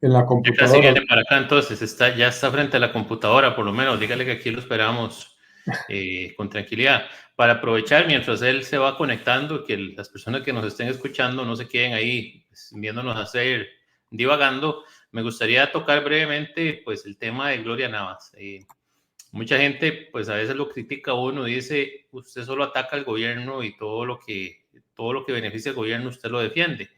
en la Ya casi computadora. viene para acá, entonces ya está frente a la computadora, por lo menos. Dígale que aquí lo esperamos con tranquilidad. Para aprovechar mientras él se va conectando, que las personas que nos estén escuchando no se queden ahí pues, viéndonos hacer divagando, me gustaría tocar brevemente pues el tema de Gloria Navas. Mucha gente pues a veces lo critica a uno, dice usted solo ataca al gobierno y todo lo que beneficia al gobierno usted lo defiende.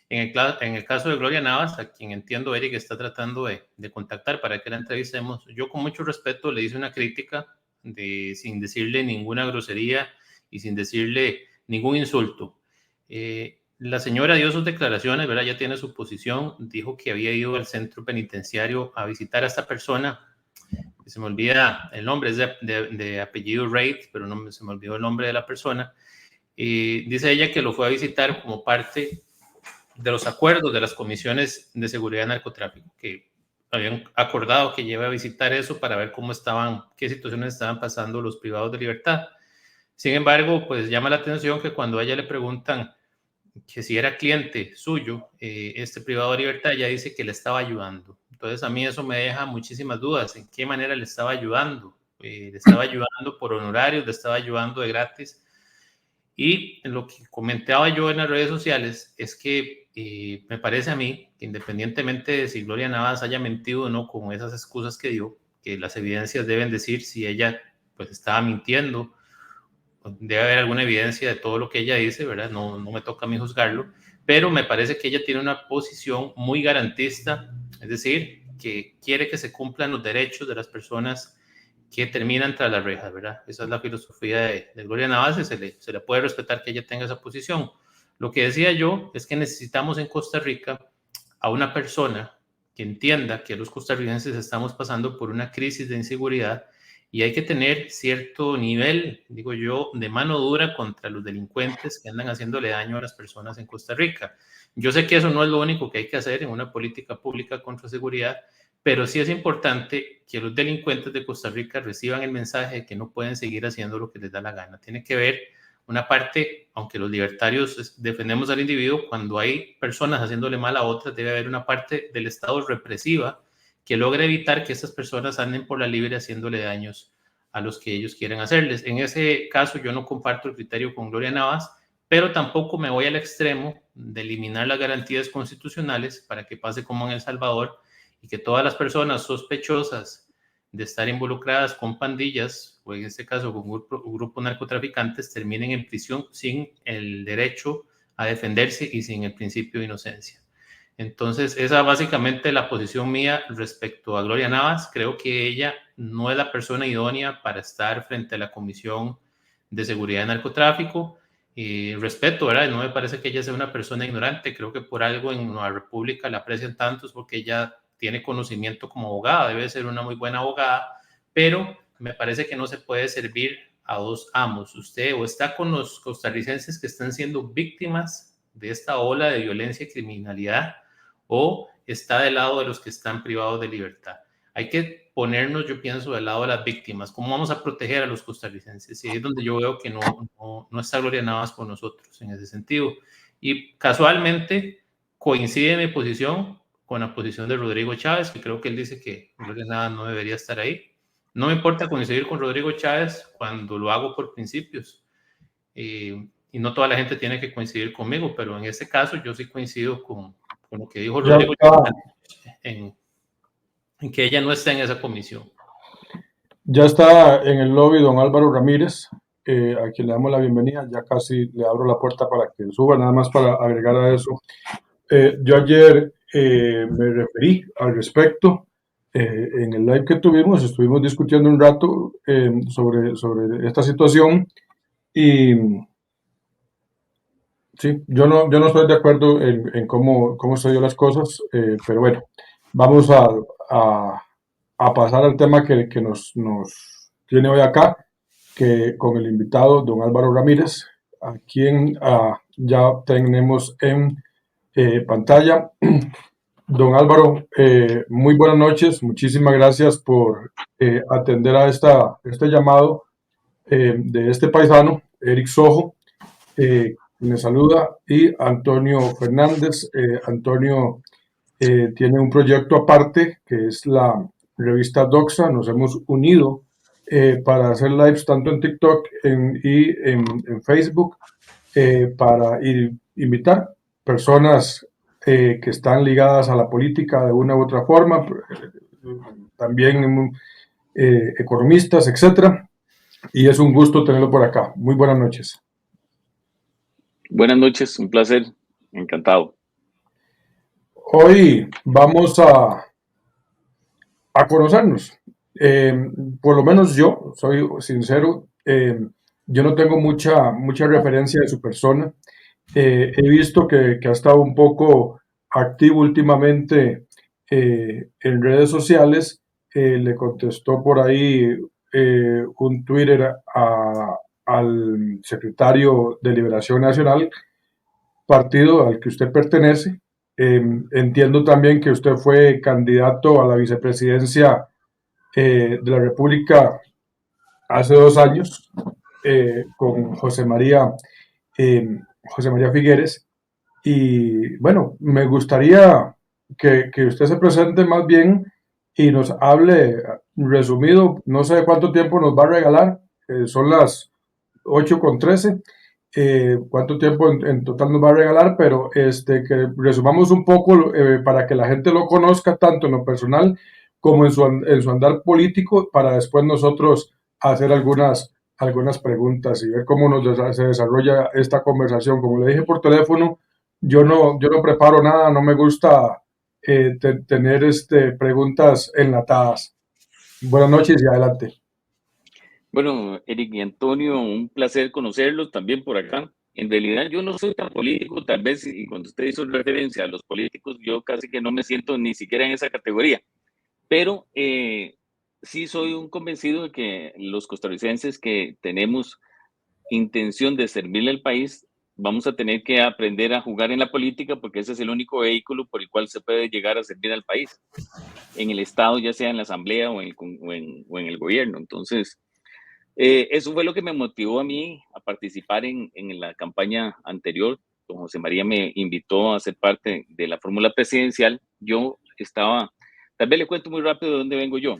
En el caso de Gloria Navas, a quien entiendo Eric está tratando de contactar para que la entrevistemos, yo con mucho respeto le hice una crítica sin decirle ninguna grosería y sin decirle ningún insulto. La señora dio sus declaraciones, ¿verdad? Ya tiene su posición, dijo que había ido al centro penitenciario a visitar a esta persona, que se me olvida el nombre, es de apellido Reid, pero no se me olvidó el nombre de la persona. Dice ella que lo fue a visitar como parte de los acuerdos de las comisiones de seguridad de narcotráfico, que habían acordado que lleve a visitar eso para ver qué situaciones estaban pasando los privados de libertad. Sin embargo, pues llama la atención que cuando a ella le preguntan que si era cliente suyo, este privado de libertad, ella dice que le estaba ayudando. Entonces a mí eso me deja muchísimas dudas, ¿en qué manera le estaba ayudando? Le estaba ayudando por honorarios, le estaba ayudando de gratis. Y lo que comentaba yo en las redes sociales es que me parece a mí que independientemente de si Gloria Navas haya mentido o no con esas excusas que dio, que las evidencias deben decir si ella pues estaba mintiendo, debe haber alguna evidencia de todo lo que ella dice, ¿verdad? No me toca a mí juzgarlo, pero me parece que ella tiene una posición muy garantista, es decir, que quiere que se cumplan los derechos de las personas que terminan tras las rejas, ¿verdad? Esa es la filosofía de Gloria Navas y se le puede respetar que ella tenga esa posición. Lo que decía yo es que necesitamos en Costa Rica a una persona que entienda que los costarricenses estamos pasando por una crisis de inseguridad y hay que tener cierto nivel, digo yo, de mano dura contra los delincuentes que andan haciéndole daño a las personas en Costa Rica. Yo sé que eso no es lo único que hay que hacer en una política pública contra seguridad, pero sí es importante que los delincuentes de Costa Rica reciban el mensaje de que no pueden seguir haciendo lo que les da la gana. Tiene que ver una parte, aunque los libertarios defendemos al individuo, cuando hay personas haciéndole mal a otras, debe haber una parte del Estado represiva que logre evitar que estas personas anden por la libre haciéndole daños a los que ellos quieren hacerles. En ese caso yo no comparto el criterio con Gloria Navas, pero tampoco me voy al extremo de eliminar las garantías constitucionales para que pase como en El Salvador y que todas las personas sospechosas de estar involucradas con pandillas, o en este caso con grupos narcotraficantes, terminen en prisión sin el derecho a defenderse y sin el principio de inocencia. Entonces, esa básicamente la posición mía respecto a Gloria Navas. Creo que ella no es la persona idónea para estar frente a la Comisión de Seguridad de Narcotráfico. Respeto, ¿verdad? No me parece que ella sea una persona ignorante. Creo que por algo en Nueva República la aprecian tantos porque ella tiene conocimiento como abogada, debe ser una muy buena abogada, pero me parece que no se puede servir a dos amos. Usted o está con los costarricenses que están siendo víctimas de esta ola de violencia y criminalidad, o está del lado de los que están privados de libertad. Hay que ponernos, yo pienso, del lado de las víctimas. ¿Cómo vamos a proteger a los costarricenses? Y ahí es donde yo veo que no está Gloria Navas con nosotros en ese sentido. Y casualmente coincide mi posición con la posición de Rodrigo Chávez, que creo que él dice que Gloria Navas no debería estar ahí. No me importa coincidir con Rodrigo Chávez cuando lo hago por principios. Y no toda la gente tiene que coincidir conmigo, pero en este caso yo sí coincido con lo que dijo Ya Rodrigo está, en, en que ella no está en esa comisión. ya está en el lobby don Álvaro Ramírez, a quien le damos la bienvenida. Ya casi le abro la puerta para que suba, nada más para agregar a eso. Yo ayer me referí al respecto. En el live que tuvimos, estuvimos discutiendo un rato sobre esta situación y sí, yo no estoy de acuerdo en cómo se dio las cosas, pero bueno, vamos a, a pasar al tema que nos tiene hoy acá, que con el invitado don Álvaro Ramírez, a quien ya tenemos en pantalla. Don Álvaro, muy buenas noches, muchísimas gracias por atender a este llamado de este paisano, Eric Sojo. Me saluda, y Antonio Fernández. Antonio tiene un proyecto aparte que es la revista Doxa. Nos hemos unido para hacer lives tanto en TikTok en Facebook para invitar personas que están ligadas a la política de una u otra forma, también economistas, etcétera. Y es un gusto tenerlo por acá. Muy buenas noches. Buenas noches, un placer, encantado. Hoy vamos a conocernos. Por lo menos yo, soy sincero, yo no tengo mucha referencia de su persona. He visto que ha estado un poco activo últimamente en redes sociales. Le contestó por ahí un Twitter al secretario de Liberación Nacional, partido al que usted pertenece. Entiendo también que usted fue candidato a la vicepresidencia de la República hace 2 años con José María Figueres. Y bueno, me gustaría que usted se presente más bien y nos hable resumido. No sé cuánto tiempo nos va a regalar, son las 8:13. Cuánto tiempo en total nos va a regalar, pero que resumamos un poco para que la gente lo conozca tanto en lo personal como en su andar político, para después nosotros hacer algunas preguntas y ver cómo se desarrolla esta conversación. Como le dije por teléfono, yo no preparo nada, no me gusta tener preguntas enlatadas. Buenas noches y adelante. Bueno, Eric y Antonio, un placer conocerlos también por acá. En realidad yo no soy tan político, tal vez, y cuando usted hizo referencia a los políticos, yo casi que no me siento ni siquiera en esa categoría, pero sí soy un convencido de que los costarricenses que tenemos intención de servirle al país, vamos a tener que aprender a jugar en la política porque ese es el único vehículo por el cual se puede llegar a servir al país, en el Estado, ya sea en la Asamblea o en el gobierno. Entonces, eso fue lo que me motivó a mí a participar en la campaña anterior. Don José María me invitó a ser parte de la fórmula presidencial. Yo estaba, tal vez le cuento muy rápido de dónde vengo yo.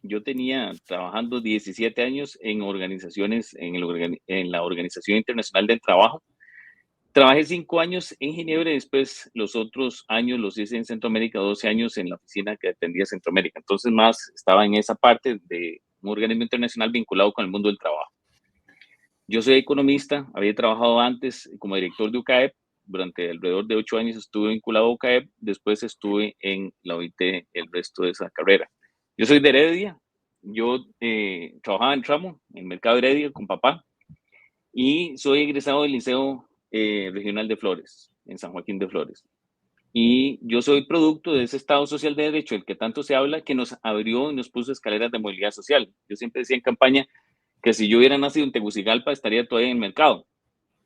Yo tenía trabajando 17 años en organizaciones, en la Organización Internacional del Trabajo. Trabajé 5 años en Ginebra y después los otros años los hice en Centroamérica, 12 años en la oficina que atendía Centroamérica. Entonces más estaba en esa parte de un organismo internacional vinculado con el mundo del trabajo. Yo soy economista, había trabajado antes como director de UCAEP, durante alrededor de 8 años estuve vinculado a UCAEP, después estuve en la OIT el resto de esa carrera. Yo soy de Heredia, yo trabajaba en tramo, en Mercado Heredia con papá, y soy egresado del Liceo Regional de Flores, en San Joaquín de Flores. Y yo soy producto de ese Estado Social de Derecho, del que tanto se habla, que nos abrió y nos puso escaleras de movilidad social. Yo siempre decía en campaña que si yo hubiera nacido en Tegucigalpa estaría todavía en el mercado,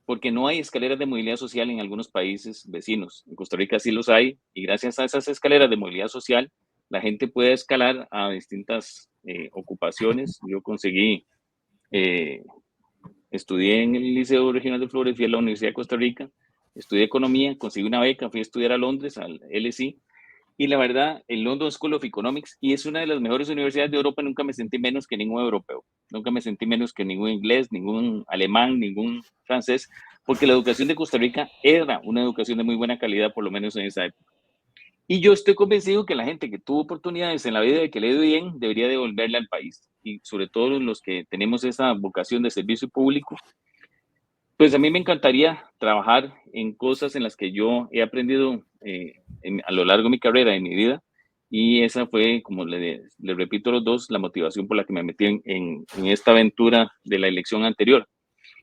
porque no hay escaleras de movilidad social en algunos países vecinos. En Costa Rica sí los hay, y gracias a esas escaleras de movilidad social, la gente puede escalar a distintas ocupaciones. Yo conseguí estudié en el Liceo Regional de Flores, fui a la Universidad de Costa Rica, estudié economía, conseguí una beca, fui a estudiar a Londres, al LSE, y la verdad, el London School of Economics, y es una de las mejores universidades de Europa, nunca me sentí menos que ningún europeo, nunca me sentí menos que ningún inglés, ningún alemán, ningún francés, porque la educación de Costa Rica era una educación de muy buena calidad, por lo menos en esa época. Y yo estoy convencido que la gente que tuvo oportunidades en la vida de que le dio bien, debería devolverle al país. Y sobre todo los que tenemos esa vocación de servicio público, pues a mí me encantaría trabajar en cosas en las que yo he aprendido a lo largo de mi carrera, de mi vida. Y esa fue, como le repito a los dos, la motivación por la que me metí en esta aventura de la elección anterior.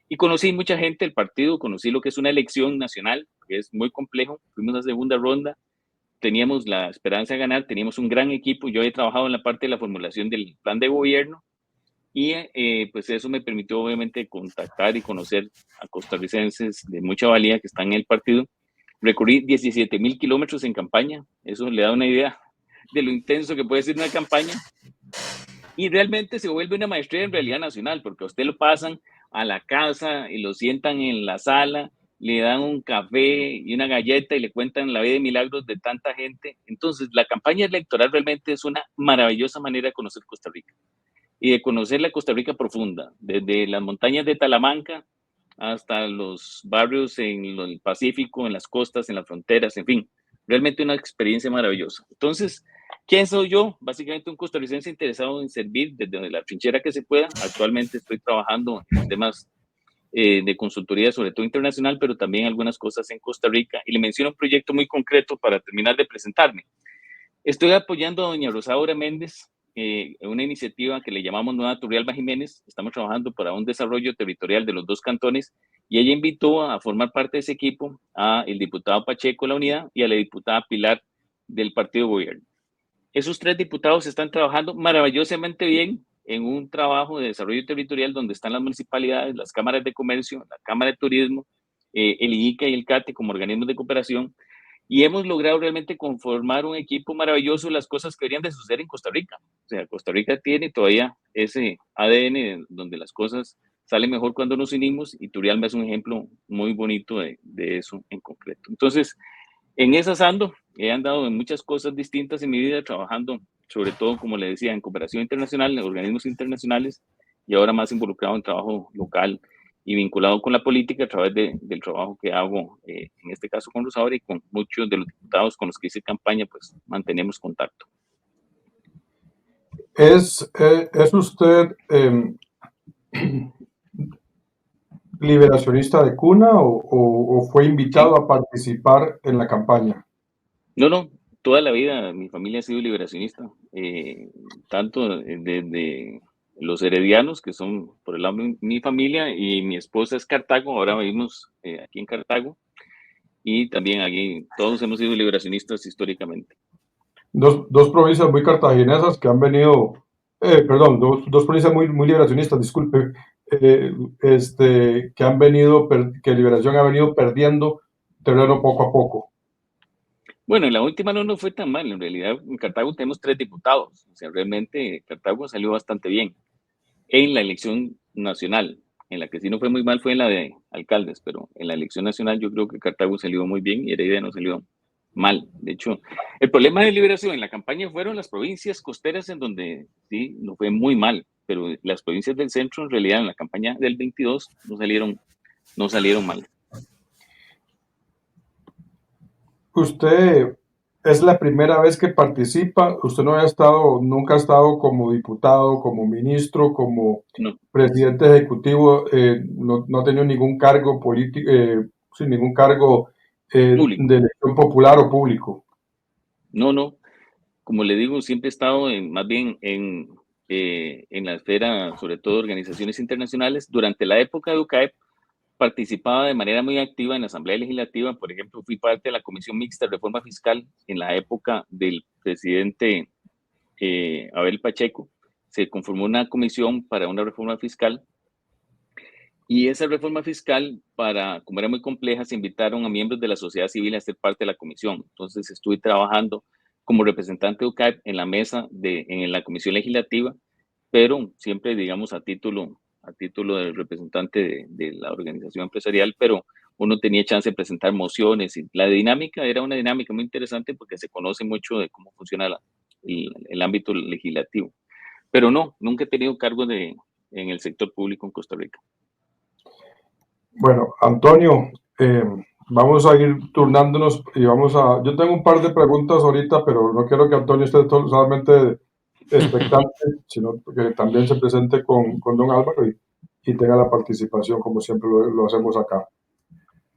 Y conocí mucha gente del partido, conocí lo que es una elección nacional, que es muy complejo. Fuimos a segunda ronda, teníamos la esperanza de ganar, teníamos un gran equipo. Yo he trabajado en la parte de la formulación del plan de gobierno y pues eso me permitió obviamente contactar y conocer a costarricenses de mucha valía que están en el partido. Recorrí 17,000 kilómetros en campaña, eso le da una idea de lo intenso que puede ser una campaña. Y realmente se vuelve una maestría en realidad nacional, porque a usted lo pasan a la casa y lo sientan en la sala le dan un café y una galleta y le cuentan la vida de milagros de tanta gente. Entonces, la campaña electoral realmente es una maravillosa manera de conocer Costa Rica y de conocer la Costa Rica profunda, desde las montañas de Talamanca hasta los barrios en el Pacífico, en las costas, en las fronteras, en fin, realmente una experiencia maravillosa. Entonces, ¿quién soy yo? Básicamente un costarricense interesado en servir desde la trinchera que se pueda. Actualmente estoy trabajando en temas de consultoría, sobre todo internacional, pero también algunas cosas en Costa Rica. Y le menciono un proyecto muy concreto para terminar de presentarme. Estoy apoyando a doña Rosaura Méndez en una iniciativa que le llamamos Nueva Turrialba Jiménez. Estamos trabajando para un desarrollo territorial de los dos cantones y ella invitó a formar parte de ese equipo a el diputado Pacheco de la Unidad y a la diputada Pilar del Partido Gobierno. Esos tres diputados están trabajando maravillosamente bien en un trabajo de desarrollo territorial donde están las municipalidades, las cámaras de comercio, la Cámara de Turismo, el IICA y el CATE como organismos de cooperación, y hemos logrado realmente conformar un equipo maravilloso de las cosas que deberían de suceder en Costa Rica. O sea, Costa Rica tiene todavía ese ADN donde las cosas salen mejor cuando nos unimos y Turrialba es un ejemplo muy bonito de eso en concreto. Entonces, en esas ando, he andado en muchas cosas distintas en mi vida, trabajando sobre todo, como le decía, en cooperación internacional, en organismos internacionales y ahora más involucrado en trabajo local y vinculado con la política a través del trabajo que hago, en este caso con Rosaura y con muchos de los diputados con los que hice campaña, pues mantenemos contacto. ¿Es usted liberacionista de cuna o fue invitado a participar en la campaña? No, toda la vida mi familia ha sido liberacionista, tanto desde los heredianos, que son por el lado de mi familia, y mi esposa es Cartago, ahora vivimos aquí en Cartago, y también aquí todos hemos sido liberacionistas históricamente. Dos provincias muy cartaginesas que han venido, perdón, dos provincias muy liberacionistas, disculpe, que han venido, que Liberación ha venido perdiendo terreno poco a poco. Bueno, en la última no nos fue tan mal, en realidad en Cartago tenemos 3 diputados, o sea, realmente Cartago salió bastante bien en la elección nacional. En la que sí no fue muy mal fue en la de alcaldes, pero en la elección nacional yo creo que Cartago salió muy bien y Heredia no salió mal. De hecho, el problema de Liberación en la campaña fueron las provincias costeras en donde sí, no fue muy mal, pero las provincias del centro en realidad en la campaña del 22 no salieron mal. Usted es la primera vez que participa, usted no nunca ha estado como diputado, como ministro, como No. presidente ejecutivo, no ha tenido ningún cargo político, sin ningún cargo de elección popular o público. No. Como le digo, siempre he estado más bien en la esfera, sobre todo organizaciones internacionales. Durante la época de UCAEP participaba de manera muy activa en la Asamblea Legislativa. Por ejemplo, fui parte de la Comisión Mixta de Reforma Fiscal en la época del presidente Abel Pacheco. Se conformó una comisión para una reforma fiscal y esa reforma fiscal, como era muy compleja, se invitaron a miembros de la sociedad civil a ser parte de la comisión. Entonces estuve trabajando como representante de UCAEP en la mesa, en la comisión legislativa, pero siempre, digamos, a título de representante de la organización empresarial, pero uno tenía chance de presentar mociones y la dinámica era una dinámica muy interesante porque se conoce mucho de cómo funciona el ámbito legislativo. Pero no, nunca he tenido cargo en el sector público en Costa Rica. Bueno, Antonio, vamos a ir turnándonos y yo tengo un par de preguntas ahorita, pero no quiero que Antonio esté solamente expectante, sino que también se presente con don Álvaro y tenga la participación como siempre lo hacemos acá.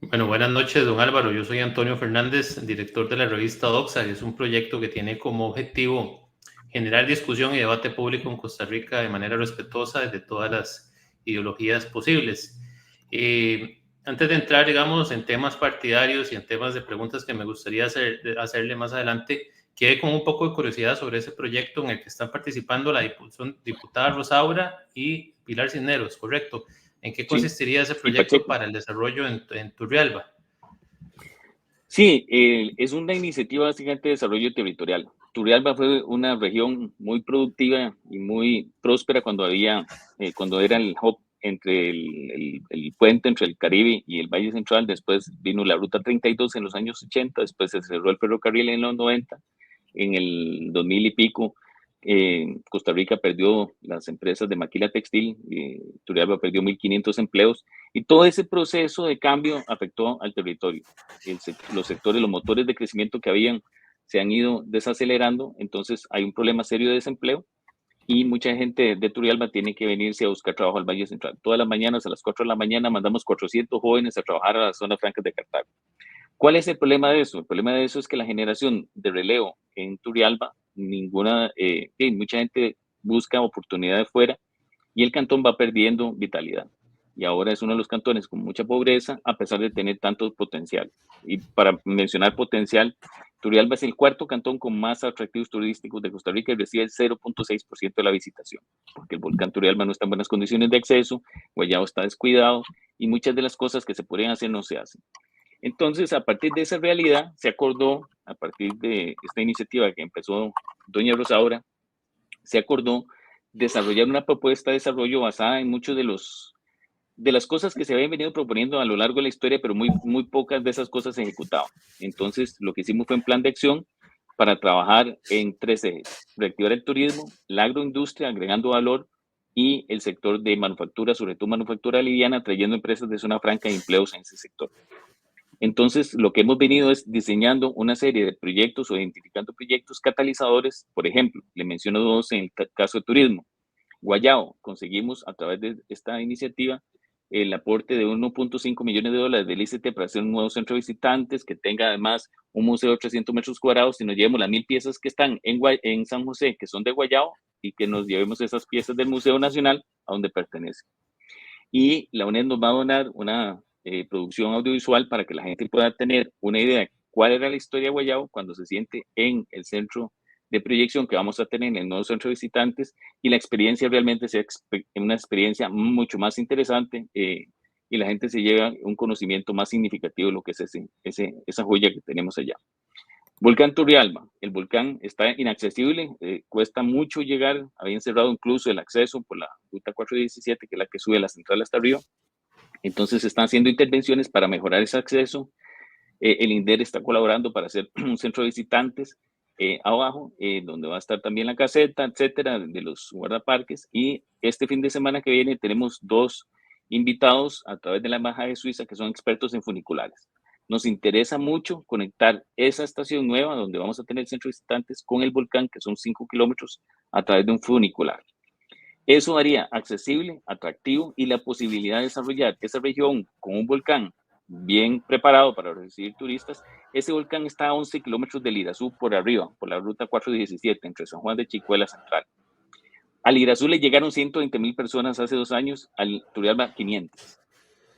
Bueno, buenas noches, don Álvaro. Yo soy Antonio Fernández, director de la revista Doxa. Es un proyecto que tiene como objetivo generar discusión y debate público en Costa Rica de manera respetuosa desde todas las ideologías posibles. Antes de entrar, digamos, en temas partidarios y en temas de preguntas que me gustaría hacerle más adelante, quedé con un poco de curiosidad sobre ese proyecto en el que están participando la diputada Rosaura y Pilar Cisneros, ¿correcto? ¿En qué consistiría ese proyecto para el desarrollo en Turrialba? Sí, es una iniciativa básicamente de desarrollo territorial. Turrialba fue una región muy productiva y muy próspera cuando era el hub entre el puente entre el Caribe y el Valle Central. Después vino la Ruta 32 en los años 80, después se cerró el ferrocarril en los 90, en el 2000 y pico. Costa Rica perdió las empresas de maquila textil, Turrialba perdió 1.500 empleos, y todo ese proceso de cambio afectó al territorio. Los sectores, los motores de crecimiento que habían, se han ido desacelerando, entonces hay un problema serio de desempleo, y mucha gente de Turrialba tiene que venirse a buscar trabajo al Valle Central. Todas las mañanas a las 4 de la mañana mandamos 400 jóvenes a trabajar a las zonas francas de Cartago. ¿Cuál es el problema de eso? El problema de eso es que la generación de relevo en Turrialba, mucha gente busca oportunidades fuera y el cantón va perdiendo vitalidad. Y ahora es uno de los cantones con mucha pobreza, a pesar de tener tanto potencial. Y para mencionar potencial, Turrialba es el cuarto cantón con más atractivos turísticos de Costa Rica y recibe el 0.6% de la visitación, porque el volcán Turrialba no está en buenas condiciones de acceso, Guayabo está descuidado y muchas de las cosas que se podrían hacer no se hacen. Entonces, a partir de esa realidad, se acordó, a partir de esta iniciativa que empezó doña Rosaura, se acordó desarrollar una propuesta de desarrollo basada en muchos de las cosas que se habían venido proponiendo a lo largo de la historia, pero muy pocas de esas cosas se ejecutaban. Entonces, lo que hicimos fue un plan de acción para trabajar en 3 ejes: reactivar el turismo, la agroindustria, agregando valor, y el sector de manufactura, sobre todo manufactura liviana, trayendo empresas de zona franca e empleos en ese sector. Entonces, lo que hemos venido es diseñando una serie de proyectos o identificando proyectos catalizadores. Por ejemplo, le menciono 2 en el caso de turismo. Guayabo, conseguimos a través de esta iniciativa el aporte de 1.5 millones de dólares del ICT para hacer un nuevo centro de visitantes que tenga además un museo de 300 metros cuadrados, y nos llevemos las 1.000 piezas que están en San José, que son de Guayabo, y que nos llevemos esas piezas del Museo Nacional a donde pertenecen. Y la UNED nos va a donar una producción audiovisual para que la gente pueda tener una idea de cuál era la historia de Guayabo cuando se siente en el centro de proyección que vamos a tener en el nuevo centro de visitantes, y la experiencia realmente sea una experiencia mucho más interesante, y la gente se lleva un conocimiento más significativo de lo que es esa joya que tenemos allá. Volcán Turrialba. El volcán está inaccesible, cuesta mucho llegar, habían cerrado incluso el acceso por la ruta 417, que es la que sube la central hasta arriba. Entonces se están haciendo intervenciones para mejorar ese acceso. El INDER está colaborando para hacer un centro de visitantes abajo, donde va a estar también la caseta, etcétera, de los guardaparques. Y este fin de semana que viene tenemos 2 invitados a través de la Embajada de Suiza que son expertos en funiculares. Nos interesa mucho conectar esa estación nueva donde vamos a tener el centro de visitantes con el volcán, que son 5 kilómetros, a través de un funicular. Eso haría accesible, atractivo, y la posibilidad de desarrollar esa región con un volcán bien preparado para recibir turistas. Ese volcán está a 11 kilómetros del Irazú por arriba, por la ruta 417, entre San Juan de Chicuela Central. Al Irazú le llegaron 120,000 personas hace 2 años, al Turrialba 500.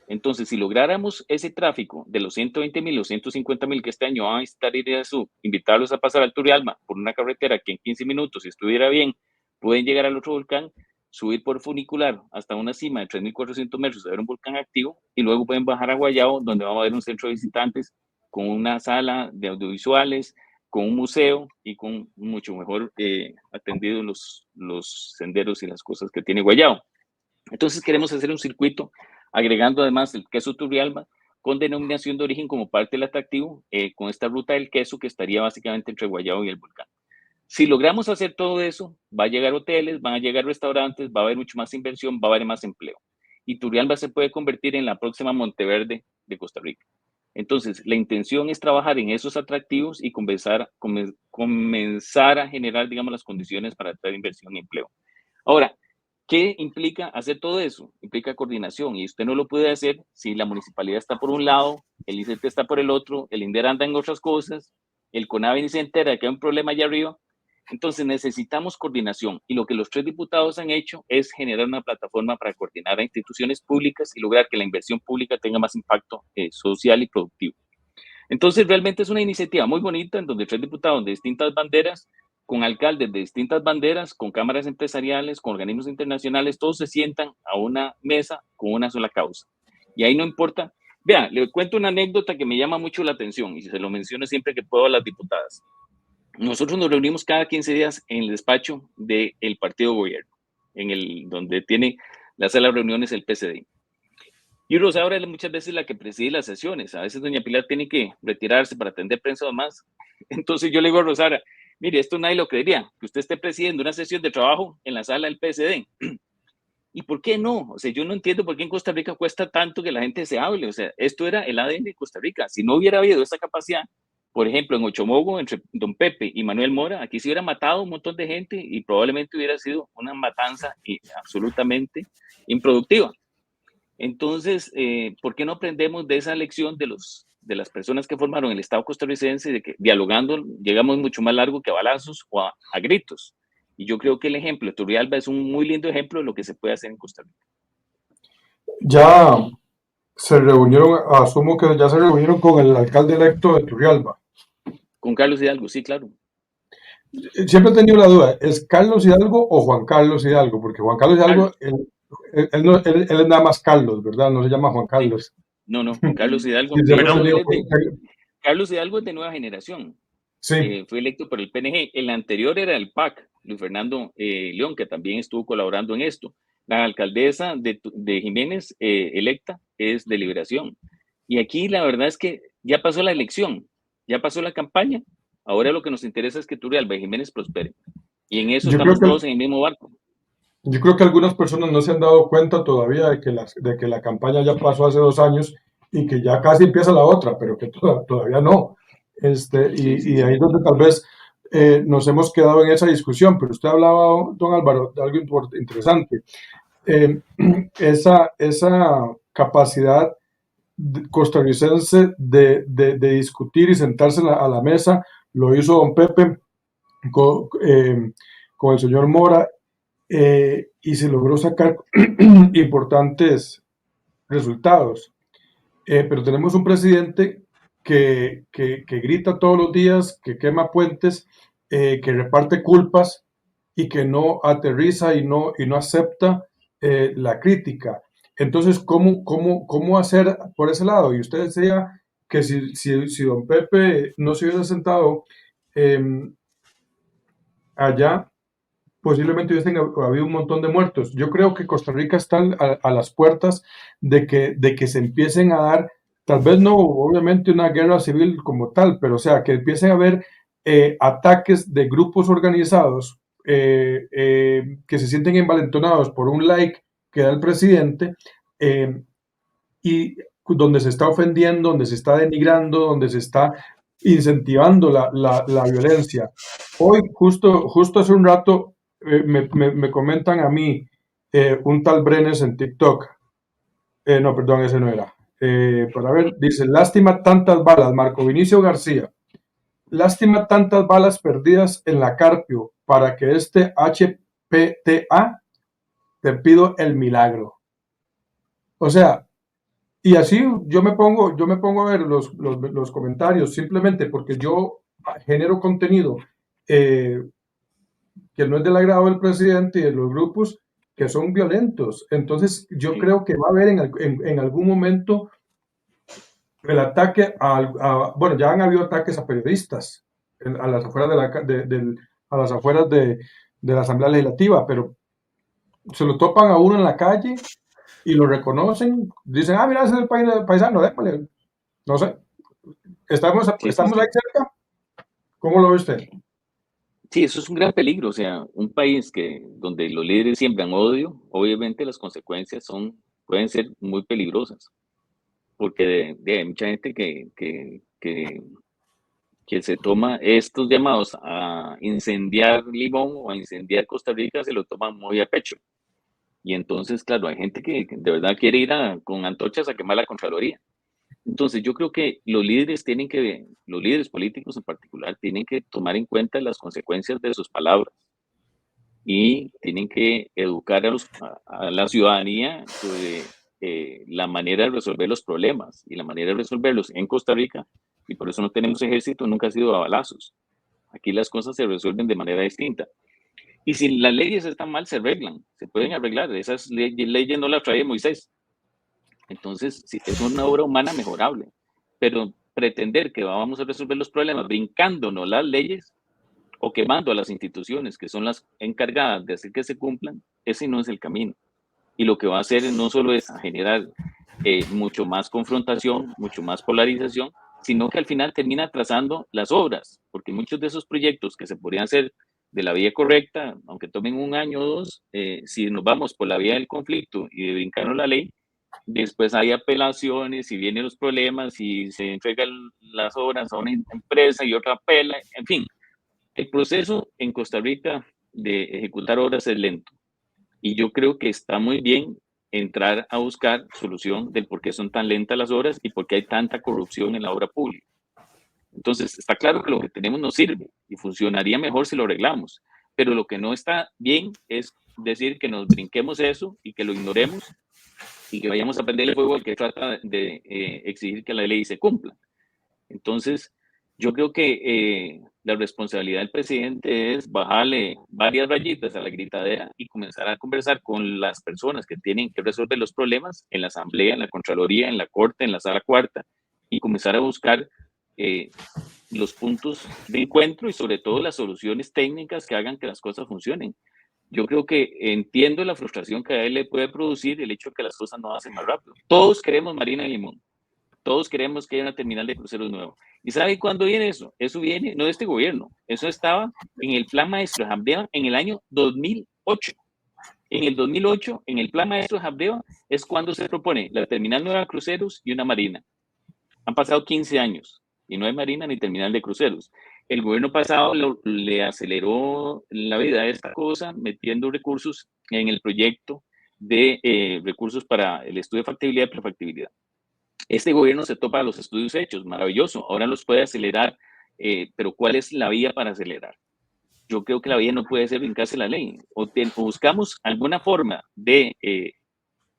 Entonces, si lográramos ese tráfico de los 120,000 o 150,000 que este año van a estar en Irazú, invitarlos a pasar al Turrialba por una carretera que en 15 minutos, si estuviera bien, pueden llegar al otro volcán, subir por funicular hasta una cima de 3.400 metros a ver un volcán activo, y luego pueden bajar a Guayabo, donde vamos a ver un centro de visitantes con una sala de audiovisuales, con un museo y con mucho mejor atendido los senderos y las cosas que tiene Guayabo. Entonces queremos hacer un circuito agregando además el queso Turrialba con denominación de origen como parte del atractivo, con esta ruta del queso que estaría básicamente entre Guayabo y el volcán. Si logramos hacer todo eso, va a llegar hoteles, van a llegar restaurantes, va a haber mucho más inversión, va a haber más empleo. Y Turrialba se puede convertir en la próxima Monteverde de Costa Rica. Entonces, la intención es trabajar en esos atractivos y comenzar a generar, digamos, las condiciones para atraer inversión y empleo. Ahora, ¿qué implica hacer todo eso? Implica coordinación, y usted no lo puede hacer si la municipalidad está por un lado, el ICT está por el otro, el INDER anda en otras cosas, el CONAVE ni se entera de que hay un problema allá arriba. Entonces necesitamos coordinación, y lo que los 3 diputados han hecho es generar una plataforma para coordinar a instituciones públicas y lograr que la inversión pública tenga más impacto social y productivo. Entonces realmente es una iniciativa muy bonita en donde 3 diputados de distintas banderas, con alcaldes de distintas banderas, con cámaras empresariales, con organismos internacionales, todos se sientan a una mesa con una sola causa. Y ahí no importa. Vean, le cuento una anécdota que me llama mucho la atención y se lo menciono siempre que puedo a las diputadas. Nosotros nos reunimos cada 15 días en el despacho del partido gobierno, donde tiene la sala de reuniones del PCD. Y Rosaura es muchas veces la que preside las sesiones. A veces doña Pilar tiene que retirarse para atender prensa o más. Entonces yo le digo a Rosaura, mire, esto nadie lo creería, que usted esté presidiendo una sesión de trabajo en la sala del PSD. ¿Y por qué no? O sea, yo no entiendo por qué en Costa Rica cuesta tanto que la gente se hable. O sea, esto era el ADN de Costa Rica. Si no hubiera habido esta capacidad, por ejemplo, en Ochomogo, entre don Pepe y Manuel Mora, aquí se hubiera matado un montón de gente y probablemente hubiera sido una matanza absolutamente improductiva. Entonces, ¿por qué no aprendemos de esa lección de las personas que formaron el Estado costarricense, de que dialogando llegamos mucho más largo que a balazos o a gritos? Y yo creo que el ejemplo de Turrialba es un muy lindo ejemplo de lo que se puede hacer en Costa Rica. Ya se reunieron, asumo que ya se reunieron con el alcalde electo de Turrialba. Con Carlos Hidalgo, sí, claro. Siempre he tenido la duda, ¿es Carlos Hidalgo o Juan Carlos Hidalgo? Porque Juan Carlos Hidalgo, él es nada más Carlos, ¿verdad? No se llama Juan Carlos. Sí. No, Juan Carlos Hidalgo. Sí, Carlos Hidalgo es de nueva generación. Sí. Fue electo por el PNG. El anterior era el PAC, Luis Fernando León, que también estuvo colaborando en esto. La alcaldesa de Jiménez, electa, es de Liberación. Y aquí la verdad es que ya pasó la elección, ya pasó la campaña. Ahora lo que nos interesa es que Turrialba y Jiménez prosperen. Y en eso estamos todos en el mismo barco. Yo creo que algunas personas no se han dado cuenta todavía de que la campaña ya pasó hace 2 años y que ya casi empieza la otra, pero que todavía no. Y ahí es donde tal vez nos hemos quedado en esa discusión, pero usted hablaba, don Álvaro, de algo interesante. Esa capacidad costarricense de discutir y sentarse a la mesa, lo hizo don Pepe con el señor Mora, y se logró sacar importantes resultados. Pero tenemos un presidente que grita todos los días, que quema puentes, que reparte culpas y que no aterriza y no acepta la crítica. Entonces, ¿cómo hacer por ese lado? Y usted decía que si don Pepe no se hubiera sentado allá, posiblemente hubiesen habido un montón de muertos. Yo creo que Costa Rica está a las puertas de que se empiecen a dar, tal vez no obviamente una guerra civil como tal, pero o sea, que empiecen a haber ataques de grupos organizados que se sienten envalentonados por un like que da el presidente, y donde se está ofendiendo, donde se está denigrando, donde se está incentivando la violencia. Hoy, justo hace un rato, me comentan a mí un tal Brenes en TikTok. No, perdón, ese no era. Para ver, dice, lástima tantas balas, Marco Vinicio García. Lástima tantas balas perdidas en la Carpio para que este HPTA te pido el milagro. O sea, y así yo me pongo a ver los comentarios simplemente porque yo genero contenido que no es del agrado del presidente y de los grupos que son violentos. Entonces yo creo que va a haber en algún momento el ataque bueno, ya han habido ataques a periodistas a las afueras a las afueras de la Asamblea Legislativa, pero se lo topan a uno en la calle y lo reconocen, dicen, mira, ese es el paisano, démosle. No sé, ¿estamos ahí cerca? ¿Cómo lo ve usted? Sí, eso es un gran peligro. O sea, un país donde los líderes siembran odio, obviamente las consecuencias pueden ser muy peligrosas. Porque hay mucha gente que se toma estos llamados a incendiar Limón o a incendiar Costa Rica, se lo toman muy a pecho. Y entonces, claro, hay gente que de verdad quiere ir con antorchas a quemar la Contraloría. Entonces, yo creo que los líderes políticos en particular, tienen que tomar en cuenta las consecuencias de sus palabras y tienen que educar a la ciudadanía sobre la manera de resolver los problemas, y la manera de resolverlos en Costa Rica, y por eso no tenemos ejército, nunca ha sido a balazos. Aquí las cosas se resuelven de manera distinta. Y si las leyes están mal, se arreglan, se pueden arreglar. Esas leyes no las trae Moisés. Entonces, sí, es una obra humana mejorable. Pero pretender que vamos a resolver los problemas brincándonos las leyes o quemando a las instituciones que son las encargadas de hacer que se cumplan, ese no es el camino. y lo que va a hacer no solo es generar mucho más confrontación, mucho más polarización, sino que al final termina atrasando las obras, porque muchos de esos proyectos que se podrían hacer de la vía correcta, aunque tomen un año o dos, si nos vamos por la vía del conflicto y de brincarnos la ley, después hay apelaciones y vienen los problemas y se entregan las obras a una empresa y otra apela, en fin. El proceso en Costa Rica de ejecutar obras es lento y yo creo que está muy bien entrar a buscar solución del por qué son tan lentas las obras y por qué hay tanta corrupción en la obra pública. Entonces, está claro que lo que tenemos no sirve y funcionaría mejor si lo arreglamos, pero lo que no está bien es decir que nos brinquemos eso y que lo ignoremos y que vayamos a prender el fuego al que trata de exigir que la ley se cumpla. Entonces, yo creo que la responsabilidad del presidente es bajarle varias rayitas a la gritadera y comenzar a conversar con las personas que tienen que resolver los problemas en la Asamblea, en la Contraloría, en la Corte, en la Sala Cuarta, y comenzar a buscar los puntos de encuentro y sobre todo las soluciones técnicas que hagan que las cosas funcionen. Yo creo que entiendo la frustración que a él le puede producir el hecho de que las cosas no hacen más rápido. Todos queremos Marina de Limón. Todos queremos que haya una terminal de cruceros nueva. ¿Y sabe cuándo viene eso? Eso viene no de este gobierno. Eso estaba en el Plan Maestro de Jabdeva en el año 2008. En el 2008, en el Plan Maestro de Jabdeva, es cuando se propone la terminal nueva de cruceros y una marina. Han pasado 15 años y no hay marina ni terminal de cruceros. El gobierno pasado le aceleró la vida a esta cosa metiendo recursos en el proyecto de recursos para el estudio de factibilidad y prefactibilidad. Este gobierno se topa los estudios hechos, maravilloso, ahora los puede acelerar, pero ¿cuál es la vía para acelerar? Yo creo que la vía no puede ser brincarse la ley. O buscamos alguna forma de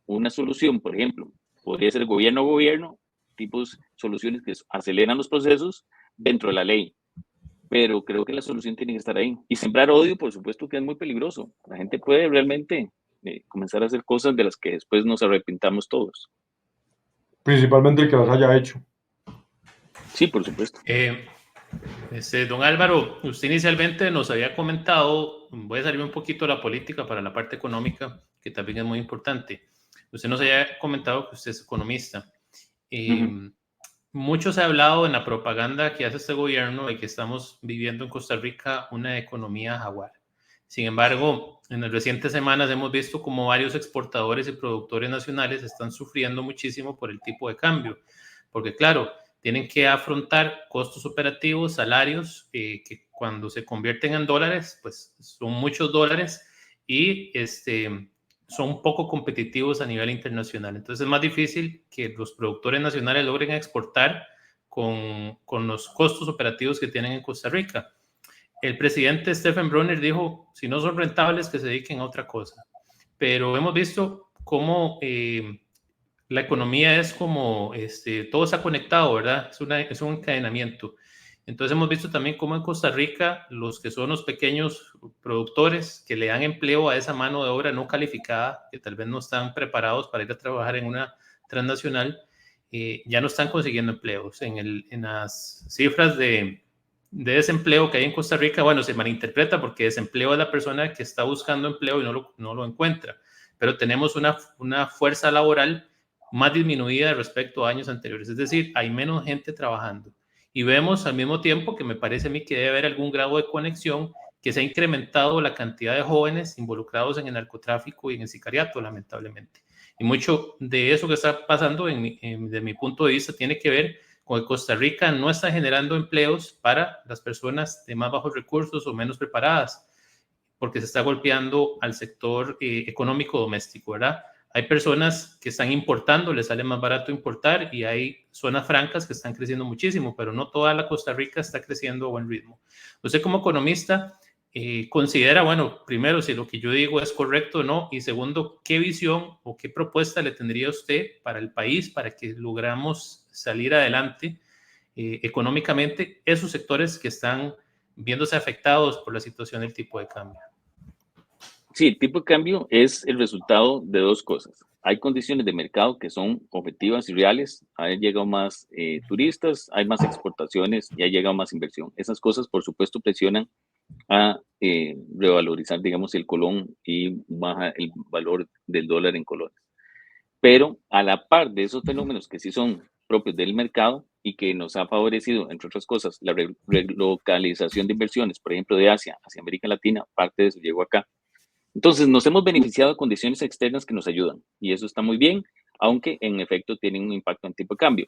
una solución, por ejemplo, podría ser gobierno a gobierno, tipos soluciones que aceleran los procesos dentro de la ley. Pero creo que la solución tiene que estar ahí. Y sembrar odio, por supuesto que es muy peligroso. La gente puede realmente comenzar a hacer cosas de las que después nos arrepintamos todos. Principalmente el que las haya hecho. Sí, por supuesto. Don Álvaro, usted inicialmente nos había comentado, voy a salirme un poquito de la política para la parte económica, que también es muy importante. Usted nos había comentado que usted es economista. Mucho se ha hablado en la propaganda que hace este gobierno de que estamos viviendo en Costa Rica una economía jaguar. Sin embargo, en las recientes semanas hemos visto como varios exportadores y productores nacionales están sufriendo muchísimo por el tipo de cambio, porque claro, tienen que afrontar costos operativos, salarios, que cuando se convierten en dólares, pues son muchos dólares y son poco competitivos a nivel internacional. Entonces es más difícil que los productores nacionales logren exportar con los costos operativos que tienen en Costa Rica. El presidente Stephen Brunner dijo, si no son rentables, que se dediquen a otra cosa. Pero hemos visto cómo la economía es como, todo está conectado, ¿verdad? Es un encadenamiento. Entonces hemos visto también cómo en Costa Rica los que son los pequeños productores que le dan empleo a esa mano de obra no calificada, que tal vez no están preparados para ir a trabajar en una transnacional, ya no están consiguiendo empleos. En las cifras de desempleo que hay en Costa Rica, bueno, se malinterpreta porque desempleo es la persona que está buscando empleo y no lo encuentra, pero tenemos una fuerza laboral más disminuida respecto a años anteriores, es decir, hay menos gente trabajando. Y vemos al mismo tiempo que me parece a mí que debe haber algún grado de conexión, que se ha incrementado la cantidad de jóvenes involucrados en el narcotráfico y en el sicariato, lamentablemente. Y mucho de eso que está pasando, desde mi punto de vista, tiene que ver con que Costa Rica no está generando empleos para las personas de más bajos recursos o menos preparadas, porque se está golpeando al sector económico doméstico, ¿verdad? Hay personas que están importando, les sale más barato importar y hay zonas francas que están creciendo muchísimo, pero no toda la Costa Rica está creciendo a buen ritmo. Usted como economista considera, bueno, primero, si lo que yo digo es correcto o no, y segundo, ¿qué visión o qué propuesta le tendría usted para el país para que logramos salir adelante económicamente esos sectores que están viéndose afectados por la situación del tipo de cambio? Sí, el tipo de cambio es el resultado de dos cosas. Hay condiciones de mercado que son objetivas y reales. Han llegado más turistas, hay más exportaciones y ha llegado más inversión. Esas cosas, por supuesto, presionan a revalorizar, digamos, el colón y baja el valor del dólar en colones. Pero a la par de esos fenómenos que sí son propios del mercado y que nos ha favorecido, entre otras cosas, la relocalización de inversiones, por ejemplo, de Asia hacia América Latina, parte de eso llegó acá. Entonces, nos hemos beneficiado de condiciones externas que nos ayudan y eso está muy bien, aunque en efecto tienen un impacto en tipo de cambio.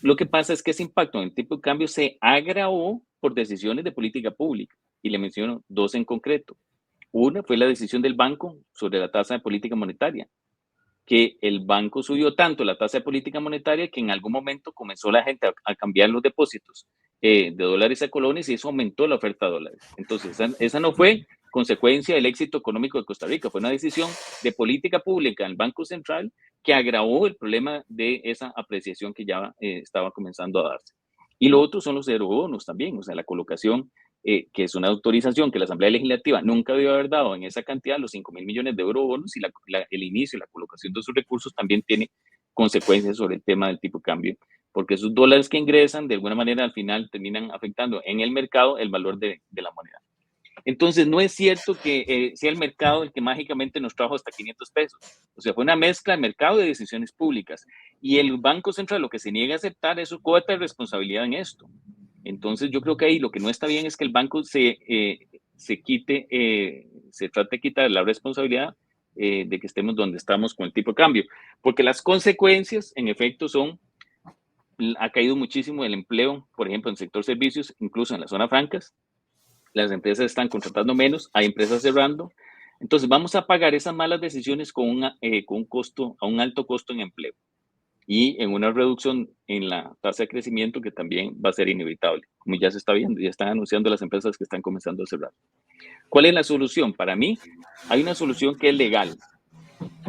Lo que pasa es que ese impacto en tipo de cambio se agravó por decisiones de política pública y le menciono dos en concreto. Una fue la decisión del banco sobre la tasa de política monetaria, que el banco subió tanto la tasa de política monetaria que en algún momento comenzó la gente a cambiar los depósitos de dólares a colones y eso aumentó la oferta de dólares. Entonces, esa no fue consecuencia del éxito económico de Costa Rica, fue una decisión de política pública del Banco Central que agravó el problema de esa apreciación que ya estaba comenzando a darse. Y lo otro son los eurobonos también, o sea, la colocación que es una autorización que la Asamblea Legislativa nunca debió haber dado en esa cantidad, los 5.000 millones de eurobonos, y el inicio y la colocación de esos recursos también tiene consecuencias sobre el tema del tipo de cambio, porque esos dólares que ingresan de alguna manera al final terminan afectando en el mercado el valor de la moneda. Entonces, no es cierto que sea el mercado el que mágicamente nos trajo hasta 500 pesos. O sea, fue una mezcla de mercado de decisiones públicas. Y el Banco Central lo que se niega a aceptar es su cuota de responsabilidad en esto. Entonces, yo creo que ahí lo que no está bien es que el banco se trate de quitar la responsabilidad de que estemos donde estamos con el tipo de cambio. Porque las consecuencias, en efecto, ha caído muchísimo el empleo, por ejemplo, en el sector servicios, incluso en las zonas francas. Las empresas están contratando menos, hay empresas cerrando. Entonces, vamos a pagar esas malas decisiones con un costo, a un alto costo en empleo y en una reducción en la tasa de crecimiento que también va a ser inevitable, como ya se está viendo, ya están anunciando las empresas que están comenzando a cerrar. ¿Cuál es la solución? Para mí, hay una solución que es legal.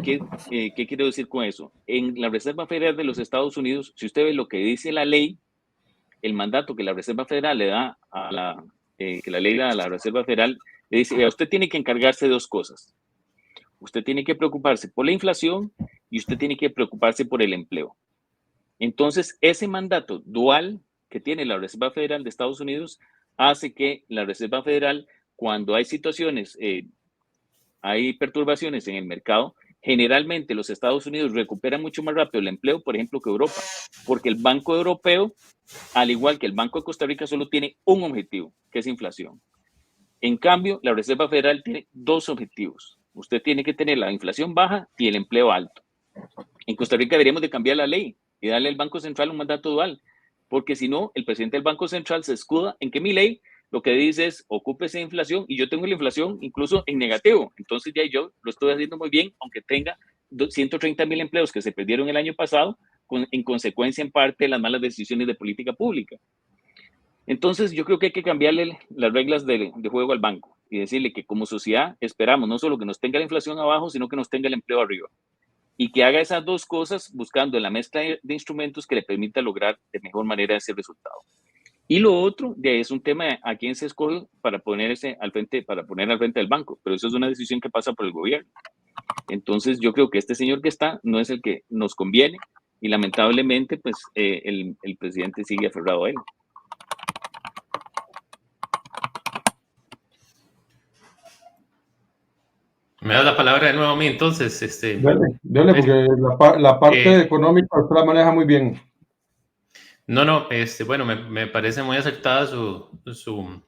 ¿Qué quiero decir con eso? En la Reserva Federal de los Estados Unidos, si usted ve lo que dice la ley, el mandato que la Reserva Federal le da que la ley da a la Reserva Federal, le dice, usted tiene que encargarse de dos cosas. Usted tiene que preocuparse por la inflación y usted tiene que preocuparse por el empleo. Entonces, ese mandato dual que tiene la Reserva Federal de Estados Unidos hace que la Reserva Federal, cuando hay situaciones, hay perturbaciones en el mercado, generalmente los Estados Unidos recuperan mucho más rápido el empleo, por ejemplo, que Europa, porque el Banco Europeo, al igual que el Banco de Costa Rica, solo tiene un objetivo, que es inflación. En cambio, la Reserva Federal tiene dos objetivos. Usted tiene que tener la inflación baja y el empleo alto. En Costa Rica deberíamos de cambiar la ley y darle al Banco Central un mandato dual, porque si no, el presidente del Banco Central se escuda en que mi ley lo que dice es ocúpese de inflación y yo tengo la inflación incluso en negativo. Entonces ya yo lo estoy haciendo muy bien, aunque tenga 130,000 empleos que se perdieron el año pasado, en consecuencia en parte de las malas decisiones de política pública. Entonces yo creo que hay que cambiarle las reglas de juego al banco y decirle que como sociedad esperamos no solo que nos tenga la inflación abajo, sino que nos tenga el empleo arriba. Y que haga esas dos cosas buscando la mezcla de instrumentos que le permita lograr de mejor manera ese resultado. Y lo otro es un tema a quién se escoge para poner al frente del banco, pero eso es una decisión que pasa por el gobierno. Entonces yo creo que este señor que está no es el que nos conviene y lamentablemente pues el presidente sigue aferrado a él. Me das la palabra de nuevo a mí, entonces. Dale, porque la parte económica usted la maneja muy bien. No, bueno, me parece muy acertada su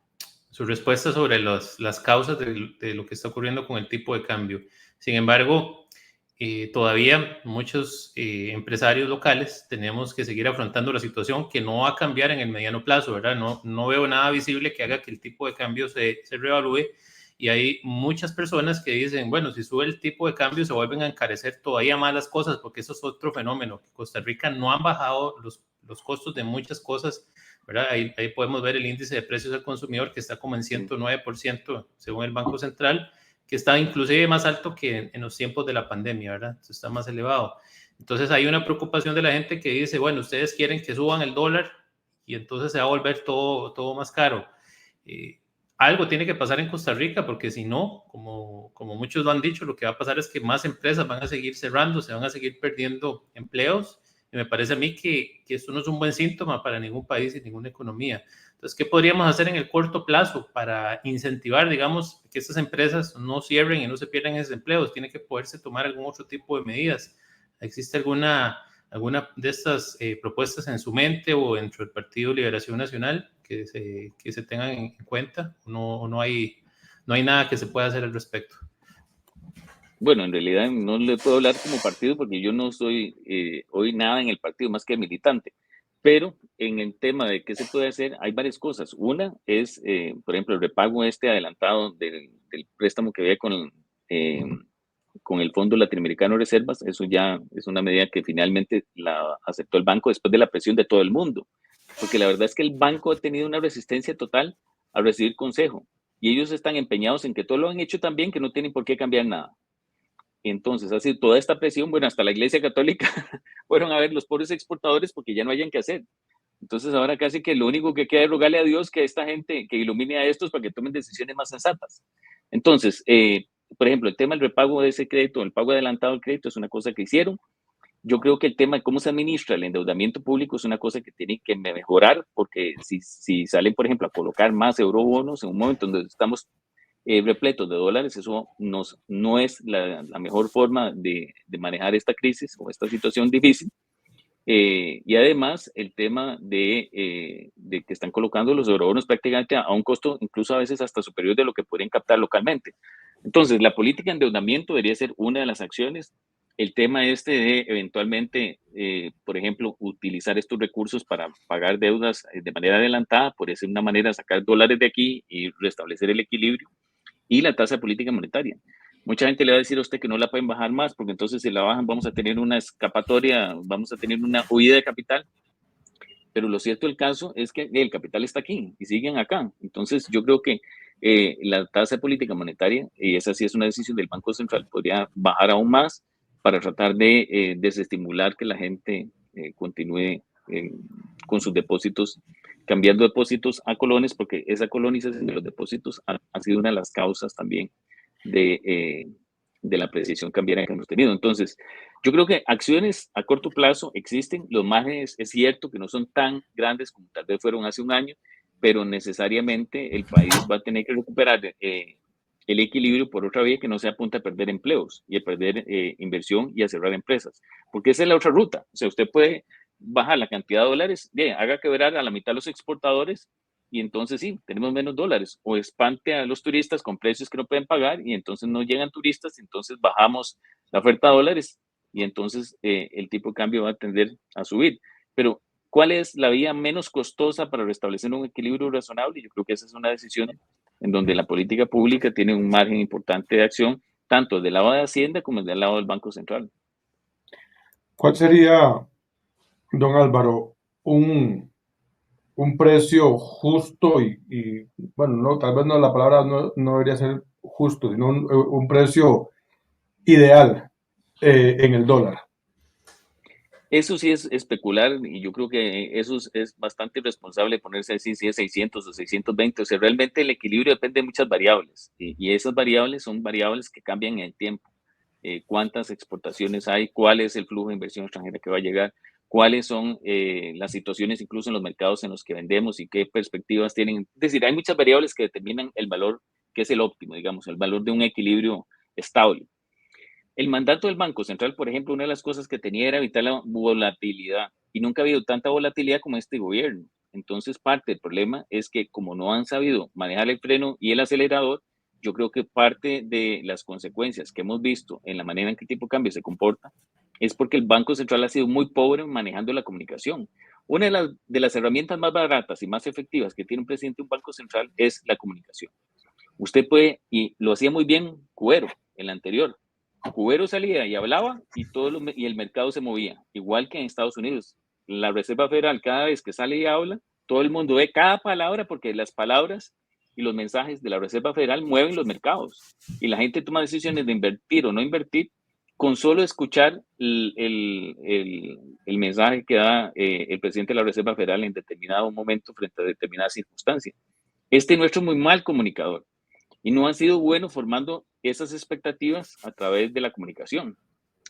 respuesta sobre las causas de lo que está ocurriendo con el tipo de cambio. Sin embargo, todavía muchos empresarios locales tenemos que seguir afrontando la situación que no va a cambiar en el mediano plazo, ¿verdad? No veo nada visible que haga que el tipo de cambio se reevalúe. Y hay muchas personas que dicen, bueno, si sube el tipo de cambio se vuelven a encarecer todavía más las cosas, porque eso es otro fenómeno. Costa Rica no han bajado los costos de muchas cosas, ¿verdad? Ahí podemos ver el índice de precios al consumidor que está como en 109% según el Banco Central, que está inclusive más alto que en los tiempos de la pandemia, ¿verdad? Entonces está más elevado. Entonces hay una preocupación de la gente que dice, bueno, ustedes quieren que suban el dólar y entonces se va a volver todo más caro. Algo tiene que pasar en Costa Rica, porque si no, como muchos lo han dicho, lo que va a pasar es que más empresas van a seguir cerrando, se van a seguir perdiendo empleos Y me parece a mí que esto no es un buen síntoma para ningún país y ninguna economía. Entonces, ¿qué podríamos hacer en el corto plazo para incentivar, digamos, que estas empresas no cierren y no se pierdan esos empleos? Tiene que poderse tomar algún otro tipo de medidas. ¿Existe alguna de estas propuestas en su mente o dentro del Partido Liberación Nacional que se tengan en cuenta? No hay nada que se pueda hacer al respecto. Bueno, en realidad no le puedo hablar como partido porque yo no soy hoy nada en el partido más que militante. Pero en el tema de qué se puede hacer, hay varias cosas. Una es, por ejemplo, el repago adelantado del préstamo que había con el Fondo Latinoamericano de Reservas. Eso ya es una medida que finalmente la aceptó el banco después de la presión de todo el mundo. Porque la verdad es que el banco ha tenido una resistencia total a recibir consejo. Y ellos están empeñados en que todo lo han hecho tan bien que no tienen por qué cambiar nada. Entonces, así toda esta presión, bueno, hasta la Iglesia Católica fueron a ver los pobres exportadores porque ya no hayan que hacer. Entonces, ahora casi que lo único que queda es rogarle a Dios que esta gente, que ilumine a estos para que tomen decisiones más sensatas. Entonces, por ejemplo, el tema del repago de ese crédito, el pago adelantado del crédito es una cosa que hicieron. Yo creo que el tema de cómo se administra el endeudamiento público es una cosa que tiene que mejorar, porque si salen, por ejemplo, a colocar más eurobonos en un momento donde estamos repletos de dólares, eso no es la mejor forma de manejar esta crisis o esta situación difícil. Y además el tema de que están colocando los eurobonos prácticamente a un costo incluso a veces hasta superior de lo que podrían captar localmente. Entonces, la política de endeudamiento debería ser una de las acciones. El tema de eventualmente, por ejemplo, utilizar estos recursos para pagar deudas de manera adelantada, podría ser una manera de sacar dólares de aquí y restablecer el equilibrio. Y la tasa de política monetaria. Mucha gente le va a decir a usted que no la pueden bajar más, porque entonces si la bajan vamos a tener una escapatoria, vamos a tener una huida de capital. Pero lo cierto del caso es que el capital está aquí y siguen acá. Entonces yo creo que la tasa de política monetaria, y esa sí es una decisión del Banco Central, podría bajar aún más para tratar de desestimular que la gente continúe con sus depósitos, cambiando depósitos a colones, porque esa colonización de los depósitos ha sido una de las causas también de la apreciación cambiaria que hemos tenido. Entonces, yo creo que acciones a corto plazo existen, los márgenes es cierto que no son tan grandes como tal vez fueron hace un año, pero necesariamente el país va a tener que recuperar el equilibrio por otra vía que no sea a punta de perder empleos y de perder inversión y a cerrar empresas, porque esa es la otra ruta. O sea, usted puede bajar la cantidad de dólares, bien, haga quebrar a la mitad los exportadores y entonces sí, tenemos menos dólares, o espante a los turistas con precios que no pueden pagar y entonces no llegan turistas, entonces bajamos la oferta de dólares y entonces el tipo de cambio va a tender a subir. Pero, ¿cuál es la vía menos costosa para restablecer un equilibrio razonable? Yo creo que esa es una decisión en donde la política pública tiene un margen importante de acción, tanto del lado de Hacienda como del lado del Banco Central. ¿Cuál sería, don Álvaro, un precio justo y, bueno, no, tal vez no, la palabra no debería ser justo, sino un precio ideal en el dólar? Eso sí es especular y yo creo que eso es bastante irresponsable ponerse a decir si es 600 o 620. O sea, realmente el equilibrio depende de muchas variables y esas variables son variables que cambian en el tiempo. Cuántas exportaciones hay, cuál es el flujo de inversión extranjera que va a llegar, cuáles son las situaciones incluso en los mercados en los que vendemos y qué perspectivas tienen. Es decir, hay muchas variables que determinan el valor que es el óptimo, digamos, el valor de un equilibrio estable. El mandato del Banco Central, por ejemplo, una de las cosas que tenía era evitar la volatilidad y nunca ha habido tanta volatilidad como este gobierno. Entonces, parte del problema es que como no han sabido manejar el freno y el acelerador, yo creo que parte de las consecuencias que hemos visto en la manera en que el tipo de cambio se comporta es porque el Banco Central ha sido muy pobre manejando la comunicación. Una de las herramientas más baratas y más efectivas que tiene un presidente de un Banco Central es la comunicación. Usted puede, y lo hacía muy bien Cubero, el anterior, Cubero salía y hablaba y el mercado se movía, igual que en Estados Unidos. La Reserva Federal, cada vez que sale y habla, todo el mundo ve cada palabra porque las palabras y los mensajes de la Reserva Federal mueven los mercados y la gente toma decisiones de invertir o no invertir con solo escuchar el mensaje que da el presidente de la Reserva Federal en determinado momento frente a determinada circunstancia. Nuestro es muy mal comunicador y no han sido buenos formando esas expectativas a través de la comunicación.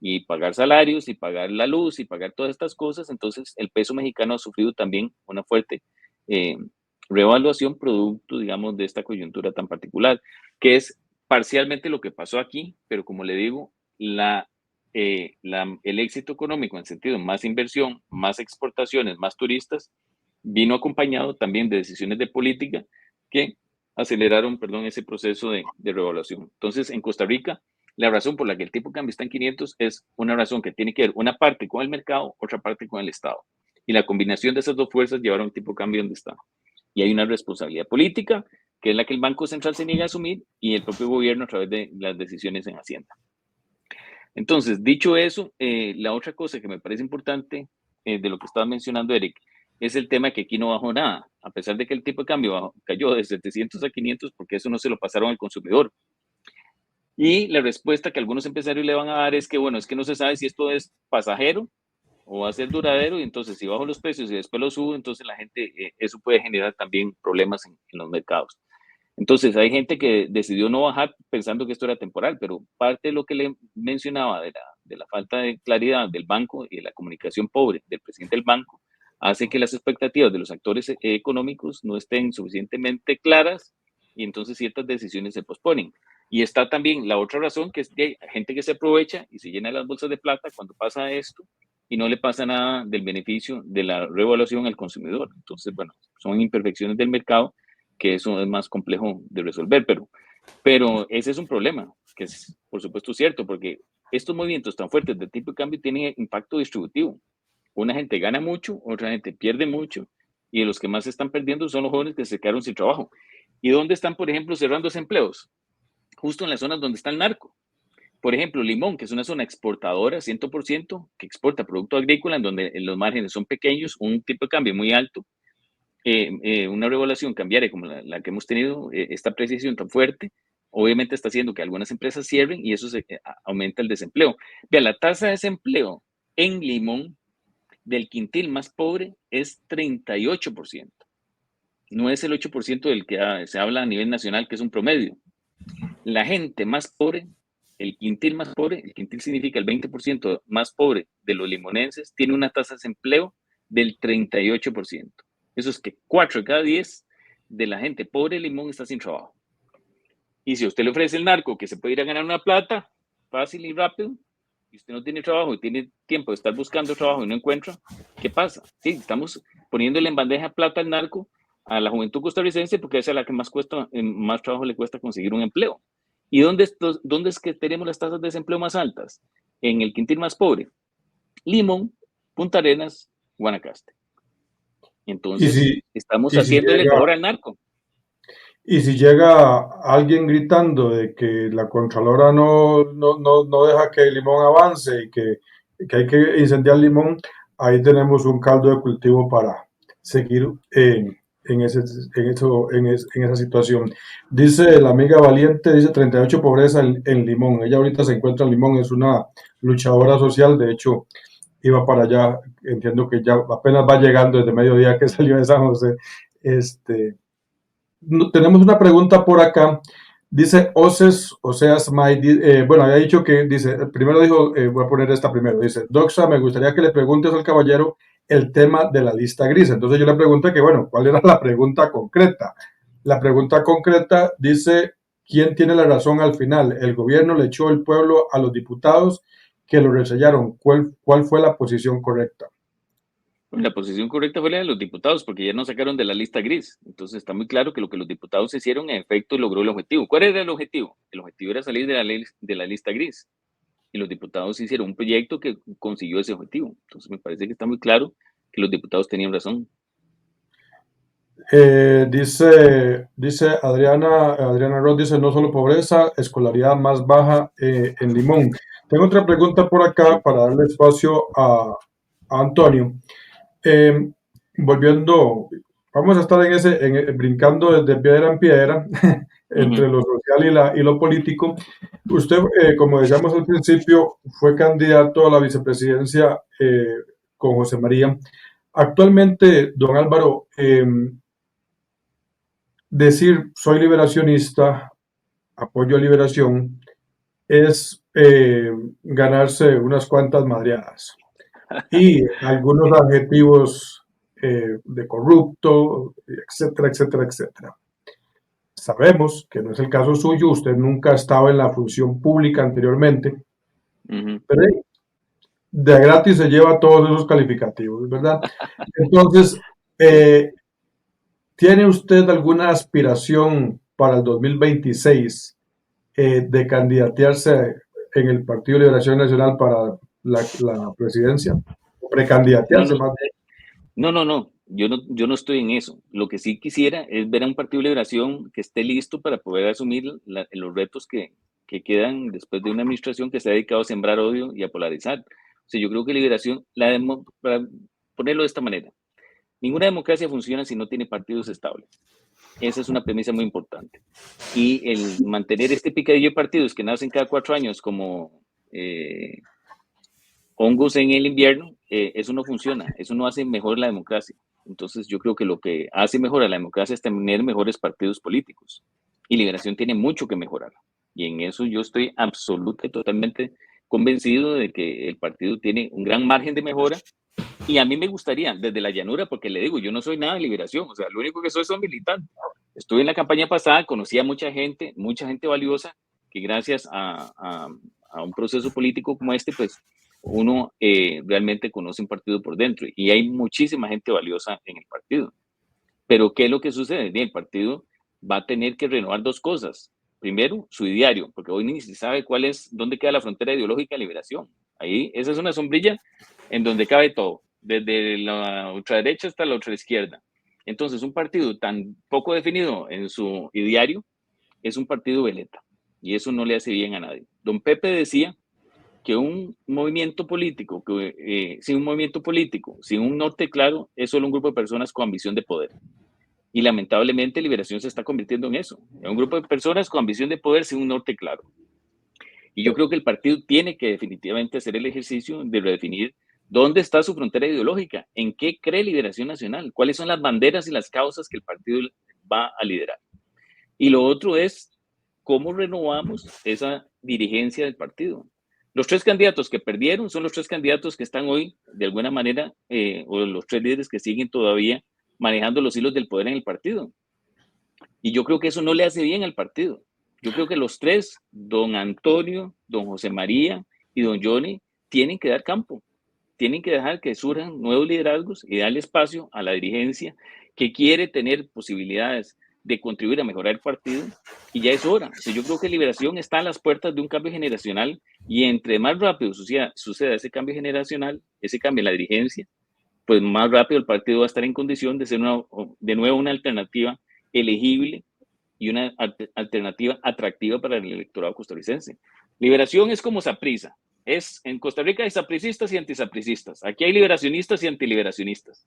y pagar salarios y pagar la luz y pagar todas estas cosas. Entonces el peso mexicano ha sufrido también una fuerte revaluación producto, digamos, de esta coyuntura tan particular, que es parcialmente lo que pasó aquí, pero como le digo, el éxito económico en sentido más inversión, más exportaciones, más turistas, vino acompañado también de decisiones de política que aceleraron, perdón, ese proceso de revaluación. Entonces, en Costa Rica, la razón por la que el tipo de cambio está en 500 es una razón que tiene que ver una parte con el mercado, otra parte con el Estado. Y la combinación de esas dos fuerzas llevaron el tipo de cambio donde está. Y hay una responsabilidad política, que es la que el Banco Central se niega a asumir, y el propio gobierno a través de las decisiones en Hacienda. Entonces, dicho eso, la otra cosa que me parece importante de lo que estaba mencionando Eric, es el tema de que aquí no bajó nada, a pesar de que el tipo de cambio cayó de 700 a 500, porque eso no se lo pasaron al consumidor. Y la respuesta que algunos empresarios le van a dar es que, bueno, es que no se sabe si esto es pasajero o va a ser duradero, y entonces si bajo los precios y después los subo, entonces la gente, eso puede generar también problemas en los mercados. Entonces hay gente que decidió no bajar pensando que esto era temporal, pero parte de lo que le mencionaba de la falta de claridad del banco y de la comunicación pobre del presidente del banco, hace que las expectativas de los actores económicos no estén suficientemente claras, y entonces ciertas decisiones se posponen. Y está también la otra razón, que es que hay gente que se aprovecha y se llena las bolsas de plata cuando pasa esto, y no le pasa nada del beneficio de la revaluación al consumidor. Entonces, bueno, son imperfecciones del mercado, que eso es más complejo de resolver, pero ese es un problema, que es por supuesto cierto, porque estos movimientos tan fuertes de tipo de cambio tienen impacto distributivo. Una gente gana mucho, otra gente pierde mucho, y los que más están perdiendo son los jóvenes que se quedaron sin trabajo. ¿Y dónde están, por ejemplo, cerrando empleos? Justo en las zonas donde está el narco. Por ejemplo, Limón, que es una zona exportadora 100%, que exporta producto agrícola, en donde los márgenes son pequeños, un tipo de cambio muy alto, una revaluación cambiaria como la que hemos tenido, esta apreciación tan fuerte, obviamente está haciendo que algunas empresas cierren, y eso aumenta el desempleo. Vea, la tasa de desempleo en Limón del quintil más pobre es 38%. No es el 8% del que se habla a nivel nacional, que es un promedio. La gente más pobre, el quintil más pobre, el quintil significa el 20% más pobre de los limonenses, tiene una tasa de desempleo del 38%. Eso es que 4 de cada 10 de la gente pobre de Limón está sin trabajo. Y si usted le ofrece el narco que se puede ir a ganar una plata fácil y rápido, y usted no tiene trabajo y tiene tiempo de estar buscando trabajo y no encuentra, ¿qué pasa? Sí, estamos poniéndole en bandeja plata al narco a la juventud costarricense, porque esa es la que más trabajo le cuesta conseguir un empleo. ¿Y dónde es que tenemos las tasas de desempleo más altas? En el quintil más pobre. Limón, Punta Arenas, Guanacaste. Entonces, estamos haciéndole favor al narco. Y si llega alguien gritando de que la Contralora no deja que Limón avance y que hay que incendiar Limón, ahí tenemos un caldo de cultivo para seguir en esa situación. Dice la amiga Valiente, dice 38 pobreza en Limón. Ella ahorita se encuentra en Limón, es una luchadora social, de hecho iba para allá, entiendo que ya apenas va llegando desde mediodía que salió de San José. Tenemos una pregunta por acá. Dice Oseas May, bueno, había dicho que, dice, primero dijo, voy a poner esta primero, dice, Doxa, me gustaría que le preguntes al caballero el tema de la lista gris. Entonces yo le pregunté que, bueno, ¿cuál era la pregunta concreta? La pregunta concreta dice, ¿quién tiene la razón al final? ¿El gobierno le echó el pueblo a los diputados que lo resellaron? ¿Cuál fue la posición correcta? La posición correcta fue la de los diputados, porque ya nos sacaron de la lista gris. Entonces está muy claro que lo que los diputados hicieron, en efecto, logró el objetivo. ¿Cuál era el objetivo? El objetivo era salir de la lista gris. Y los diputados hicieron un proyecto que consiguió ese objetivo. Entonces me parece que está muy claro que los diputados tenían razón. Dice Adriana Ross, dice, no solo pobreza, escolaridad más baja en Limón. Tengo otra pregunta por acá para darle espacio a Antonio. Volviendo, vamos a estar brincando desde piedra en piedra entre lo social y lo político. Usted, como decíamos al principio, fue candidato a la vicepresidencia con José María. Actualmente, don Álvaro, decir soy liberacionista, apoyo a liberación, es ganarse unas cuantas madreadas y algunos adjetivos de corrupto, etcétera, etcétera, etcétera. Sabemos que no es el caso suyo, usted nunca ha estado en la función pública anteriormente, pero de gratis se lleva todos esos calificativos, ¿verdad? Entonces, ¿tiene usted alguna aspiración para el 2026 de candidatearse en el Partido de Liberación Nacional para la presidencia? ¿O precandidatearse más bien? No. Yo no estoy en eso. Lo que sí quisiera es ver a un Partido de Liberación que esté listo para poder asumir los retos que quedan después de una administración que se ha dedicado a sembrar odio y a polarizar. O sea, yo creo que Liberación, para ponerlo de esta manera, ninguna democracia funciona si no tiene partidos estables. Esa es una premisa muy importante. Y el mantener este picadillo de partidos que nacen cada 4 años como hongos en el invierno, eso no funciona, eso no hace mejor la democracia. Entonces yo creo que lo que hace mejor a la democracia es tener mejores partidos políticos. Y Liberación tiene mucho que mejorar. Y en eso yo estoy absolutamente y totalmente convencido de que el partido tiene un gran margen de mejora. Y a mí me gustaría, desde la llanura, porque le digo, yo no soy nada de Liberación, o sea, lo único que soy militante. Estuve en la campaña pasada, conocí a mucha gente valiosa, que gracias a un proceso político como este, pues uno realmente conoce un partido por dentro y hay muchísima gente valiosa en el partido. Pero ¿qué es lo que sucede? El partido va a tener que renovar 2 cosas. Primero, su ideario, porque hoy ni se sabe dónde queda la frontera ideológica de Liberación. Ahí, esa es una sombrilla en donde cabe todo, desde la ultraderecha hasta la ultraizquierda. Entonces, un partido tan poco definido en su ideario es un partido veleta y eso no le hace bien a nadie. Don Pepe decía que un movimiento político, sin un norte claro, es solo un grupo de personas con ambición de poder. Y lamentablemente Liberación se está convirtiendo en eso, en un grupo de personas con ambición de poder sin un norte claro. Y yo creo que el partido tiene que definitivamente hacer el ejercicio de redefinir dónde está su frontera ideológica, en qué cree Liberación Nacional, cuáles son las banderas y las causas que el partido va a liderar. Y lo otro es cómo renovamos esa dirigencia del partido. Los 3 candidatos que perdieron son los 3 candidatos que están hoy, de alguna manera, o los 3 líderes que siguen todavía manejando los hilos del poder en el partido. Y yo creo que eso no le hace bien al partido. Yo creo que los 3, don Antonio, don José María y don Johnny, tienen que dar campo. Tienen que dejar que surjan nuevos liderazgos y darle espacio a la dirigencia que quiere tener posibilidades de contribuir a mejorar el partido, y ya es hora. O sea, yo creo que Liberación está a las puertas de un cambio generacional, y entre más rápido suceda ese cambio generacional, ese cambio en la dirigencia, pues más rápido el partido va a estar en condición de ser de nuevo una alternativa elegible y una alternativa atractiva para el electorado costarricense. Liberación es como Saprissa. En Costa Rica hay sapricistas y antisapricistas. Aquí hay liberacionistas y antiliberacionistas.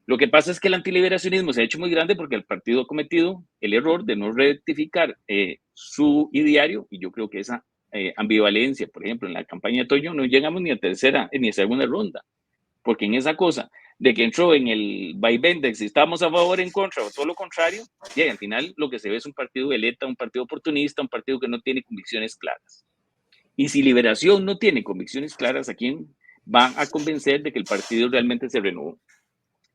Lo que pasa es que el antiliberacionismo se ha hecho muy grande porque el partido ha cometido el error de no rectificar su ideario, y yo creo que esa ambivalencia, por ejemplo, en la campaña de Toño no llegamos ni a tercera ni a segunda ronda, porque en esa cosa de que entró en el vaivén de si estamos a favor, en contra o todo lo contrario, y al final lo que se ve es un partido veleta, un partido oportunista, un partido que no tiene convicciones claras. Y si Liberación no tiene convicciones claras, ¿a quién va a convencer de que el partido realmente se renovó?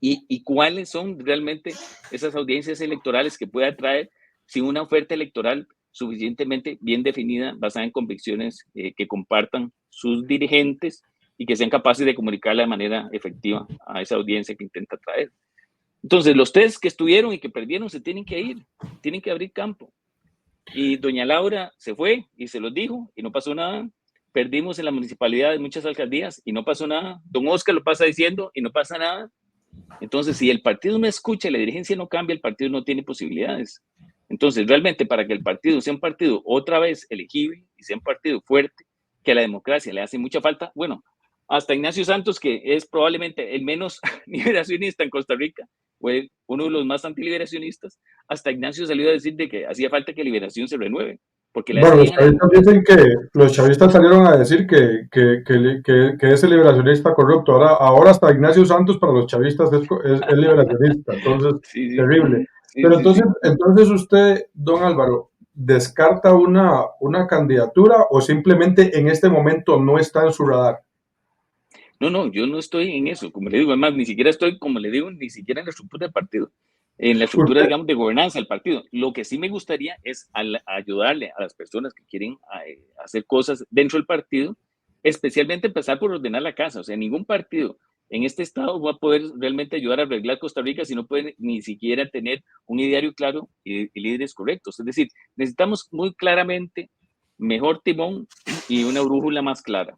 ¿Y cuáles son realmente esas audiencias electorales que puede atraer sin una oferta electoral suficientemente bien definida, basada en convicciones que compartan sus dirigentes y que sean capaces de comunicarla de manera efectiva a esa audiencia que intenta atraer? Entonces, los 3 que estuvieron y que perdieron se tienen que ir, tienen que abrir campo. Y doña Laura se fue y se los dijo y no pasó nada. Perdimos en la municipalidad de muchas alcaldías y no pasó nada. Don Oscar lo pasa diciendo y no pasa nada. Entonces, si el partido no escucha y la dirigencia no cambia, el partido no tiene posibilidades. Entonces, realmente, para que el partido sea un partido otra vez elegible y sea un partido fuerte, que a la democracia le hace mucha falta, bueno, hasta Ignacio Santos, que es probablemente el menos liberacionista en Costa Rica, fue uno de los más antiliberacionistas, hasta Ignacio salió a decir de que hacía falta que Liberación se renueve. Porque bueno, los chavistas dicen que los chavistas salieron a decir que es el liberacionista corrupto. Ahora hasta Ignacio Santos para los chavistas es liberacionista. Entonces, sí. Terrible. Sí, pero entonces usted, don Álvaro, descarta una candidatura o simplemente en este momento no está en su radar? No, yo no estoy en eso, como le digo, además, ni siquiera estoy, como le digo, ni siquiera en la estructura del partido, en la estructura, Usted, digamos, de gobernanza del partido. Lo que sí me gustaría es ayudarle a las personas que quieren hacer cosas dentro del partido, especialmente empezar por ordenar la casa. O sea, ningún partido en este estado va a poder realmente ayudar a arreglar Costa Rica si no puede ni siquiera tener un ideario claro y líderes correctos. Es decir, necesitamos muy claramente mejor timón y una brújula más clara.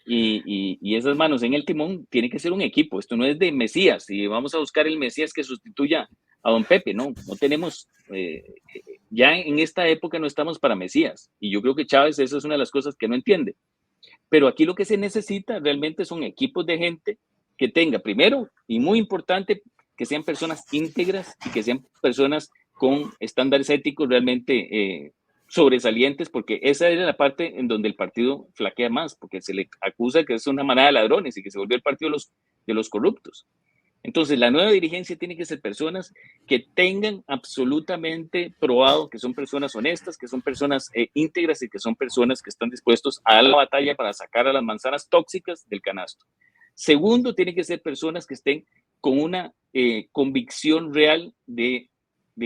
Y esas manos en el timón tiene que ser un equipo. Esto no es de Mesías y vamos a buscar el Mesías que sustituya a don Pepe. No tenemos, ya en esta época no estamos para Mesías. Y yo creo que Chávez, eso es una de las cosas que no entiende. Pero aquí lo que se necesita realmente son equipos de gente que tenga, primero y muy importante, que sean personas íntegras y que sean personas con estándares éticos realmente sobresalientes, porque esa era la parte en donde el partido flaquea más, porque se le acusa que es una manada de ladrones y que se volvió el partido de los corruptos. Entonces, la nueva dirigencia tiene que ser personas que tengan absolutamente probado que son personas honestas, que son personas íntegras y que son personas que están dispuestos a dar la batalla para sacar a las manzanas tóxicas del canasto. Segundo, tiene que ser personas que estén con una convicción real de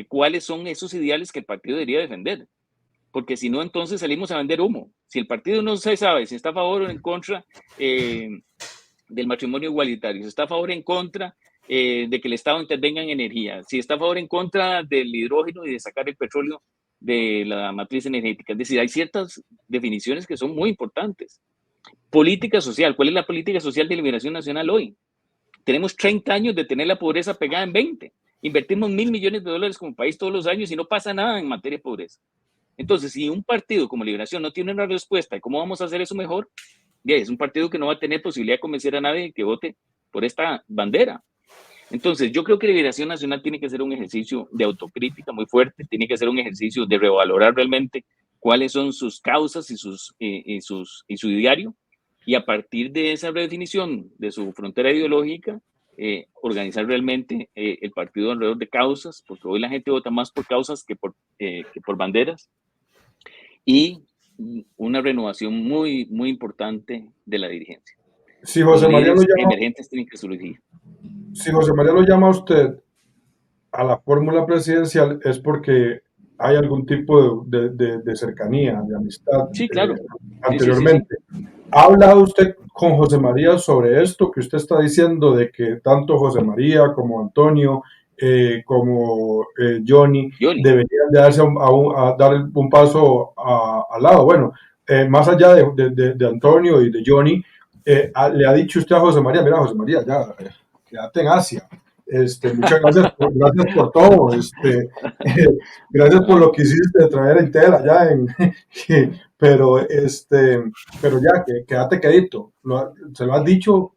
cuáles son esos ideales que el partido debería defender. Porque si no, entonces salimos a vender humo. Si el partido no se sabe si está a favor o en contra del matrimonio igualitario, si está a favor o en contra de que el Estado intervenga en energía, si está a favor o en contra del hidrógeno y de sacar el petróleo de la matriz energética. Es decir, hay ciertas definiciones que son muy importantes. Política social. ¿Cuál es la política social de liberación nacional hoy? Tenemos 30 años de tener la pobreza pegada en 20. Invertimos $1.000 millones como país todos los años y no pasa nada en materia de pobreza. Entonces, si un partido como Liberación no tiene una respuesta de cómo vamos a hacer eso mejor, es un partido que no va a tener posibilidad de convencer a nadie que vote por esta bandera. Entonces, yo creo que Liberación Nacional tiene que ser un ejercicio de autocrítica muy fuerte, tiene que ser un ejercicio de revalorar realmente cuáles son sus causas y su ideario, y a partir de esa redefinición de su frontera ideológica, organizar realmente el partido alrededor de causas, porque hoy la gente vota más por causas que por banderas, y una renovación muy, muy importante de la dirigencia. Si José María lo llama, emergentes tienen que surgir. si José María lo llama a usted a la fórmula presidencial, es porque hay algún tipo de cercanía, de amistad Sí, claro. anteriormente. Sí. ¿Ha hablado usted con José María sobre esto que usted está diciendo, de que tanto José María como Antonio, como Johnny deberían de darse a dar un paso al lado? Bueno, más allá de Antonio y de Johnny, le ha dicho usted a José María, mira José María, ya, quédate en Asia. Muchas gracias por todo. Gracias por lo que hiciste de traer a Intel allá pero ya, quédate quedito. ¿Se lo has dicho?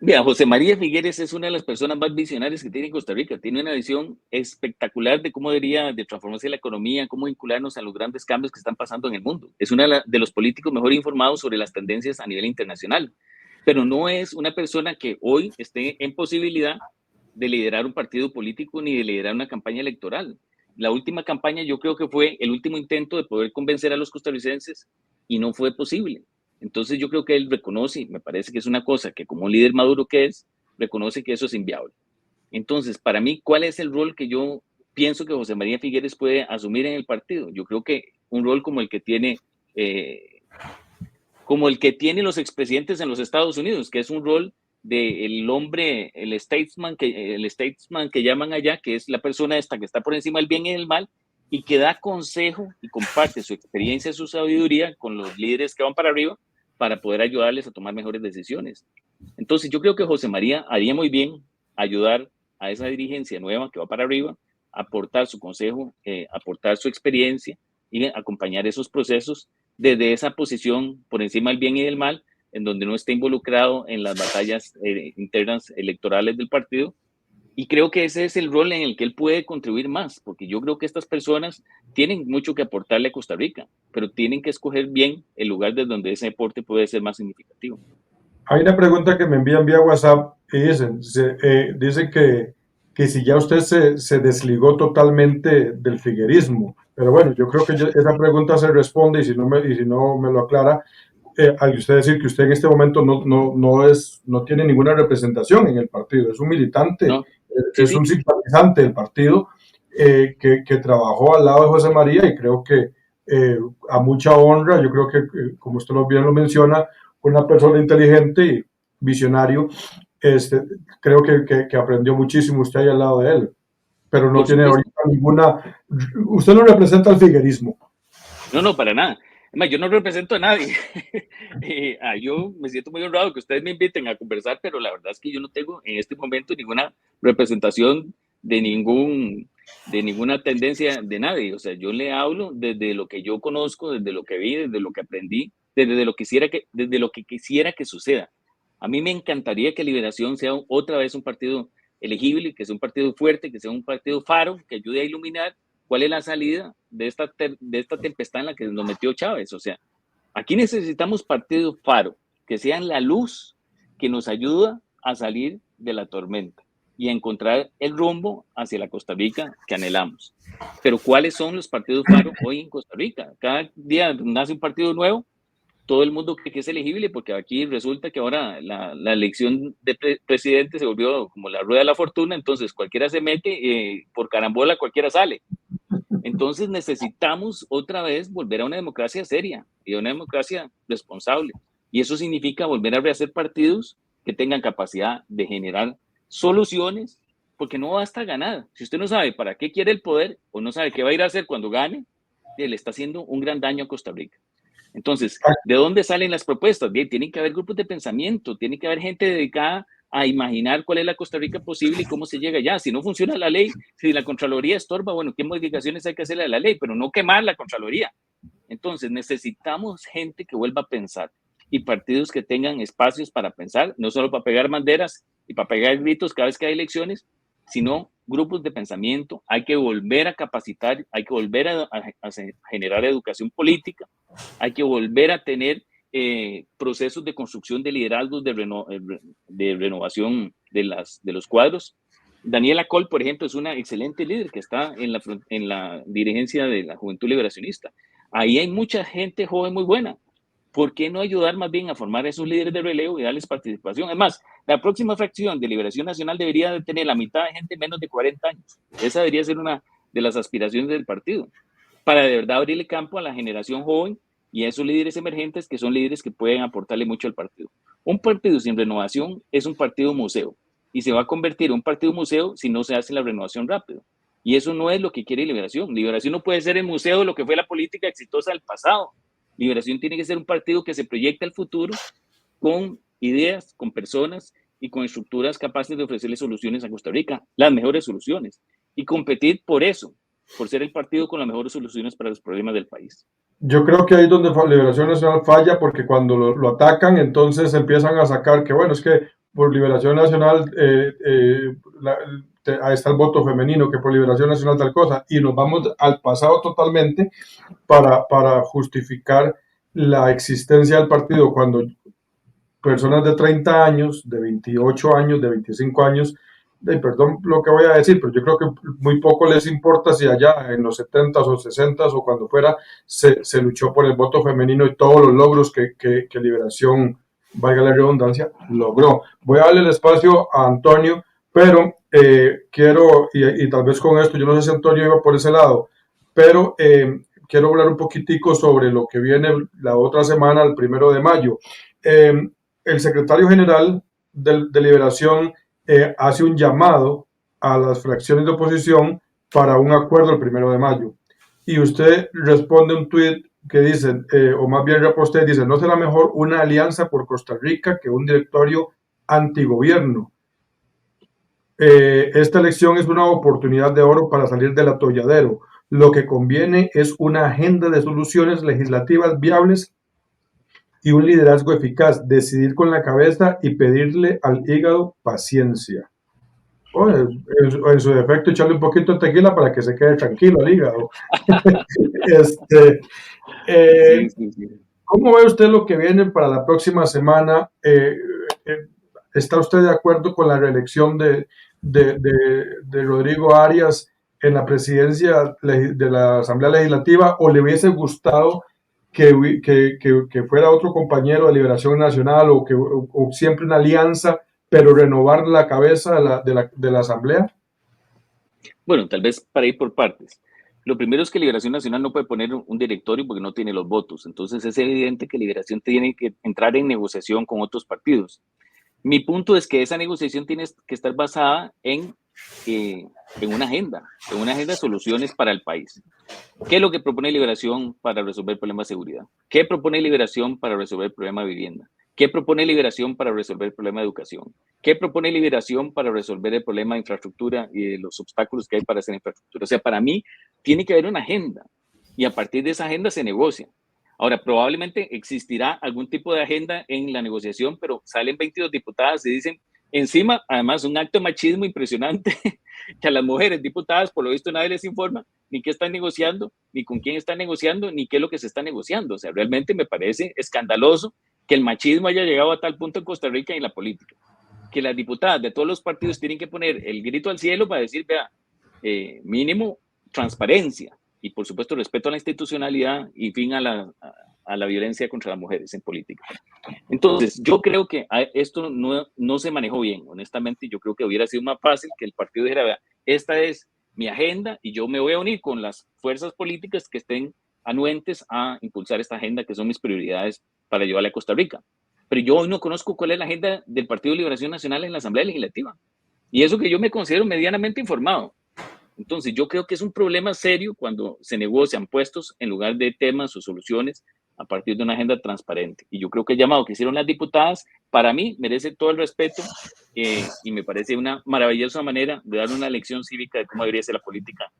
Mira, José María Figueres es una de las personas más visionarias que tiene Costa Rica. Tiene una visión espectacular de cómo debería de transformarse la economía, cómo vincularnos a los grandes cambios que están pasando en el mundo. Es uno de los políticos mejor informados sobre las tendencias a nivel internacional, pero no es una persona que hoy esté en posibilidad de liderar un partido político ni de liderar una campaña electoral. La última campaña yo creo que fue el último intento de poder convencer a los costarricenses y no fue posible. Entonces yo creo que él reconoce, me parece que es una cosa que como líder maduro que es, reconoce que eso es inviable. Entonces, para mí, ¿cuál es el rol que yo pienso que José María Figueres puede asumir en el partido? Yo creo que un rol como el que tiene los expresidentes en los Estados Unidos, que es un rol del hombre, el statesman que llaman allá, que es la persona esta que está por encima del bien y del mal y que da consejo y comparte su experiencia, su sabiduría con los líderes que van para arriba para poder ayudarles a tomar mejores decisiones. Entonces yo creo que José María haría muy bien ayudar a esa dirigencia nueva que va para arriba, aportar su consejo, aportar su experiencia y acompañar esos procesos desde esa posición por encima del bien y del mal, en donde no esté involucrado en las batallas internas electorales del partido. Y creo que ese es el rol en el que él puede contribuir más, porque yo creo que estas personas tienen mucho que aportarle a Costa Rica, pero tienen que escoger bien el lugar desde donde ese aporte puede ser más significativo. Hay una pregunta que me envían vía WhatsApp y dice que si ya usted se desligó totalmente del figuerismo, Pero bueno, yo creo que esa pregunta se responde y si no me lo aclara, al usted decir que usted en este momento no tiene ninguna representación en el partido, es un militante, ¿no? Sí, es un sí, simpatizante del partido que trabajó al lado de José María y creo que a mucha honra, yo creo que, como usted bien lo menciona, una persona inteligente y visionario, creo que aprendió muchísimo usted ahí al lado de él, pero no por tiene supuesto. ahorita usted no representa al figuerismo. No, no, para nada. Además, yo no represento a nadie. Yo me siento muy honrado que ustedes me inviten a conversar, pero la verdad es que yo no tengo en este momento ninguna representación de de ninguna tendencia de nadie. O sea, yo le hablo desde lo que yo conozco, desde lo que vi, desde lo que aprendí, desde lo que quisiera que suceda. A mí me encantaría que Liberación sea otra vez un partido elegible, que sea un partido fuerte, que sea un partido faro, que ayude a iluminar cuál es la salida de esta tempestad en la que nos metió Chávez. O sea, aquí necesitamos partido faro, que sean la luz que nos ayuda a salir de la tormenta y a encontrar el rumbo hacia la Costa Rica que anhelamos. Pero ¿cuáles son los partidos faro hoy en Costa Rica? Cada día nace un partido nuevo, todo el mundo cree que es elegible, porque aquí resulta que ahora la elección de presidente se volvió como la rueda de la fortuna, entonces cualquiera se mete, por carambola cualquiera sale. Entonces necesitamos otra vez volver a una democracia seria y a una democracia responsable. Y eso significa volver a rehacer partidos que tengan capacidad de generar soluciones, porque no basta ganar. Si usted no sabe para qué quiere el poder o no sabe qué va a ir a hacer cuando gane, le está haciendo un gran daño a Costa Rica. Entonces, ¿de dónde salen las propuestas? Bien, tienen que haber grupos de pensamiento, tiene que haber gente dedicada a imaginar cuál es la Costa Rica posible y cómo se llega allá. Si no funciona la ley, si la Contraloría estorba, bueno, ¿qué modificaciones hay que hacerle a la ley? Pero no quemar la Contraloría. Entonces, necesitamos gente que vuelva a pensar y partidos que tengan espacios para pensar, no solo para pegar banderas y para pegar gritos cada vez que hay elecciones, sino grupos de pensamiento. Hay que volver a capacitar, hay que volver a generar educación política, hay que volver a tener procesos de construcción de liderazgos, de renovación de los cuadros. Daniela Col, por ejemplo, es una excelente líder que está en la dirigencia de la Juventud Liberacionista. Ahí hay mucha gente joven muy buena. ¿Por qué no ayudar más bien a formar a esos líderes de relevo y darles participación? Además, la próxima fracción de Liberación Nacional debería de tener la mitad de gente menos de 40 años. Esa debería ser una de las aspiraciones del partido, para de verdad abrirle campo a la generación joven y a esos líderes emergentes que son líderes que pueden aportarle mucho al partido. Un partido sin renovación es un partido museo y se va a convertir en un partido museo si no se hace la renovación rápido. Y eso no es lo que quiere Liberación. Liberación no puede ser el museo de lo que fue la política exitosa del pasado. Liberación tiene que ser un partido que se proyecte al futuro con ideas, con personas y con estructuras capaces de ofrecerle soluciones a Costa Rica, las mejores soluciones, y competir por eso, por ser el partido con las mejores soluciones para los problemas del país. Yo creo que ahí es donde Liberación Nacional falla, porque cuando lo atacan, entonces empiezan a sacar que, bueno, es que por Liberación Nacional ahí está el voto femenino, que por Liberación Nacional tal cosa, y nos vamos al pasado totalmente para justificar la existencia del partido, cuando personas de 30 años, de 28 años, de 25 años, perdón lo que voy a decir, pero yo creo que muy poco les importa si allá en los 70s o 60s o cuando fuera se luchó por el voto femenino y todos los logros que Liberación, valga la redundancia, logró. Voy a darle el espacio a Antonio, pero quiero, y tal vez con esto, yo no sé si Antonio iba por ese lado, pero quiero hablar un poquitico sobre lo que viene la otra semana, el 1 de mayo. El secretario general de Liberación hace un llamado a las fracciones de oposición para un acuerdo el 1 de mayo. Y usted responde un tuit que dice, o más bien reposté, dice, no será mejor una alianza por Costa Rica que un directorio antigobierno. Esta elección es una oportunidad de oro para salir del atolladero. Lo que conviene es una agenda de soluciones legislativas viables y un liderazgo eficaz, decidir con la cabeza y pedirle al hígado paciencia. En su defecto, echarle un poquito de tequila para que se quede tranquilo el hígado. Sí. ¿Cómo ve usted lo que viene para la próxima semana? ¿Está usted de acuerdo con la reelección de Rodrigo Arias en la presidencia de la Asamblea Legislativa, o le hubiese gustado que fuera otro compañero de Liberación Nacional, o siempre una alianza, pero renovar la cabeza de la Asamblea? Bueno, tal vez para ir por partes. Lo primero es que Liberación Nacional no puede poner un directorio porque no tiene los votos. Entonces es evidente que Liberación tiene que entrar en negociación con otros partidos. Mi punto es que esa negociación tiene que estar basada en una agenda de soluciones para el país. ¿Qué es lo que propone Liberación para resolver el problema de seguridad? ¿Qué propone Liberación para resolver el problema de vivienda? ¿Qué propone Liberación para resolver el problema de educación? ¿Qué propone Liberación para resolver el problema de infraestructura y de los obstáculos que hay para hacer infraestructura? O sea, para mí tiene que haber una agenda y a partir de esa agenda se negocia. Ahora, probablemente existirá algún tipo de agenda en la negociación, pero salen 22 diputadas y dicen, encima, además, un acto de machismo impresionante, que a las mujeres diputadas, por lo visto, nadie les informa ni qué están negociando, ni con quién están negociando, ni qué es lo que se está negociando. O sea, realmente me parece escandaloso que el machismo haya llegado a tal punto en Costa Rica y en la política. Que las diputadas de todos los partidos tienen que poner el grito al cielo para decir, vea, mínimo transparencia y, por supuesto, respeto a la institucionalidad y fin a la violencia contra las mujeres en política. Entonces, yo creo que esto no se manejó bien, honestamente. Yo creo que hubiera sido más fácil que el partido dijera, vea, esta es mi agenda y yo me voy a unir con las fuerzas políticas que estén anuentes a impulsar esta agenda, que son mis prioridades para llevarle a Costa Rica. Pero yo hoy no conozco cuál es la agenda del Partido de Liberación Nacional en la Asamblea Legislativa. Y eso que yo me considero medianamente informado. Entonces, yo creo que es un problema serio cuando se negocian puestos en lugar de temas o soluciones a partir de una agenda transparente. Y yo creo que el llamado que hicieron las diputadas, para mí, merece todo el respeto y me parece una maravillosa manera de dar una lección cívica de cómo debería ser la política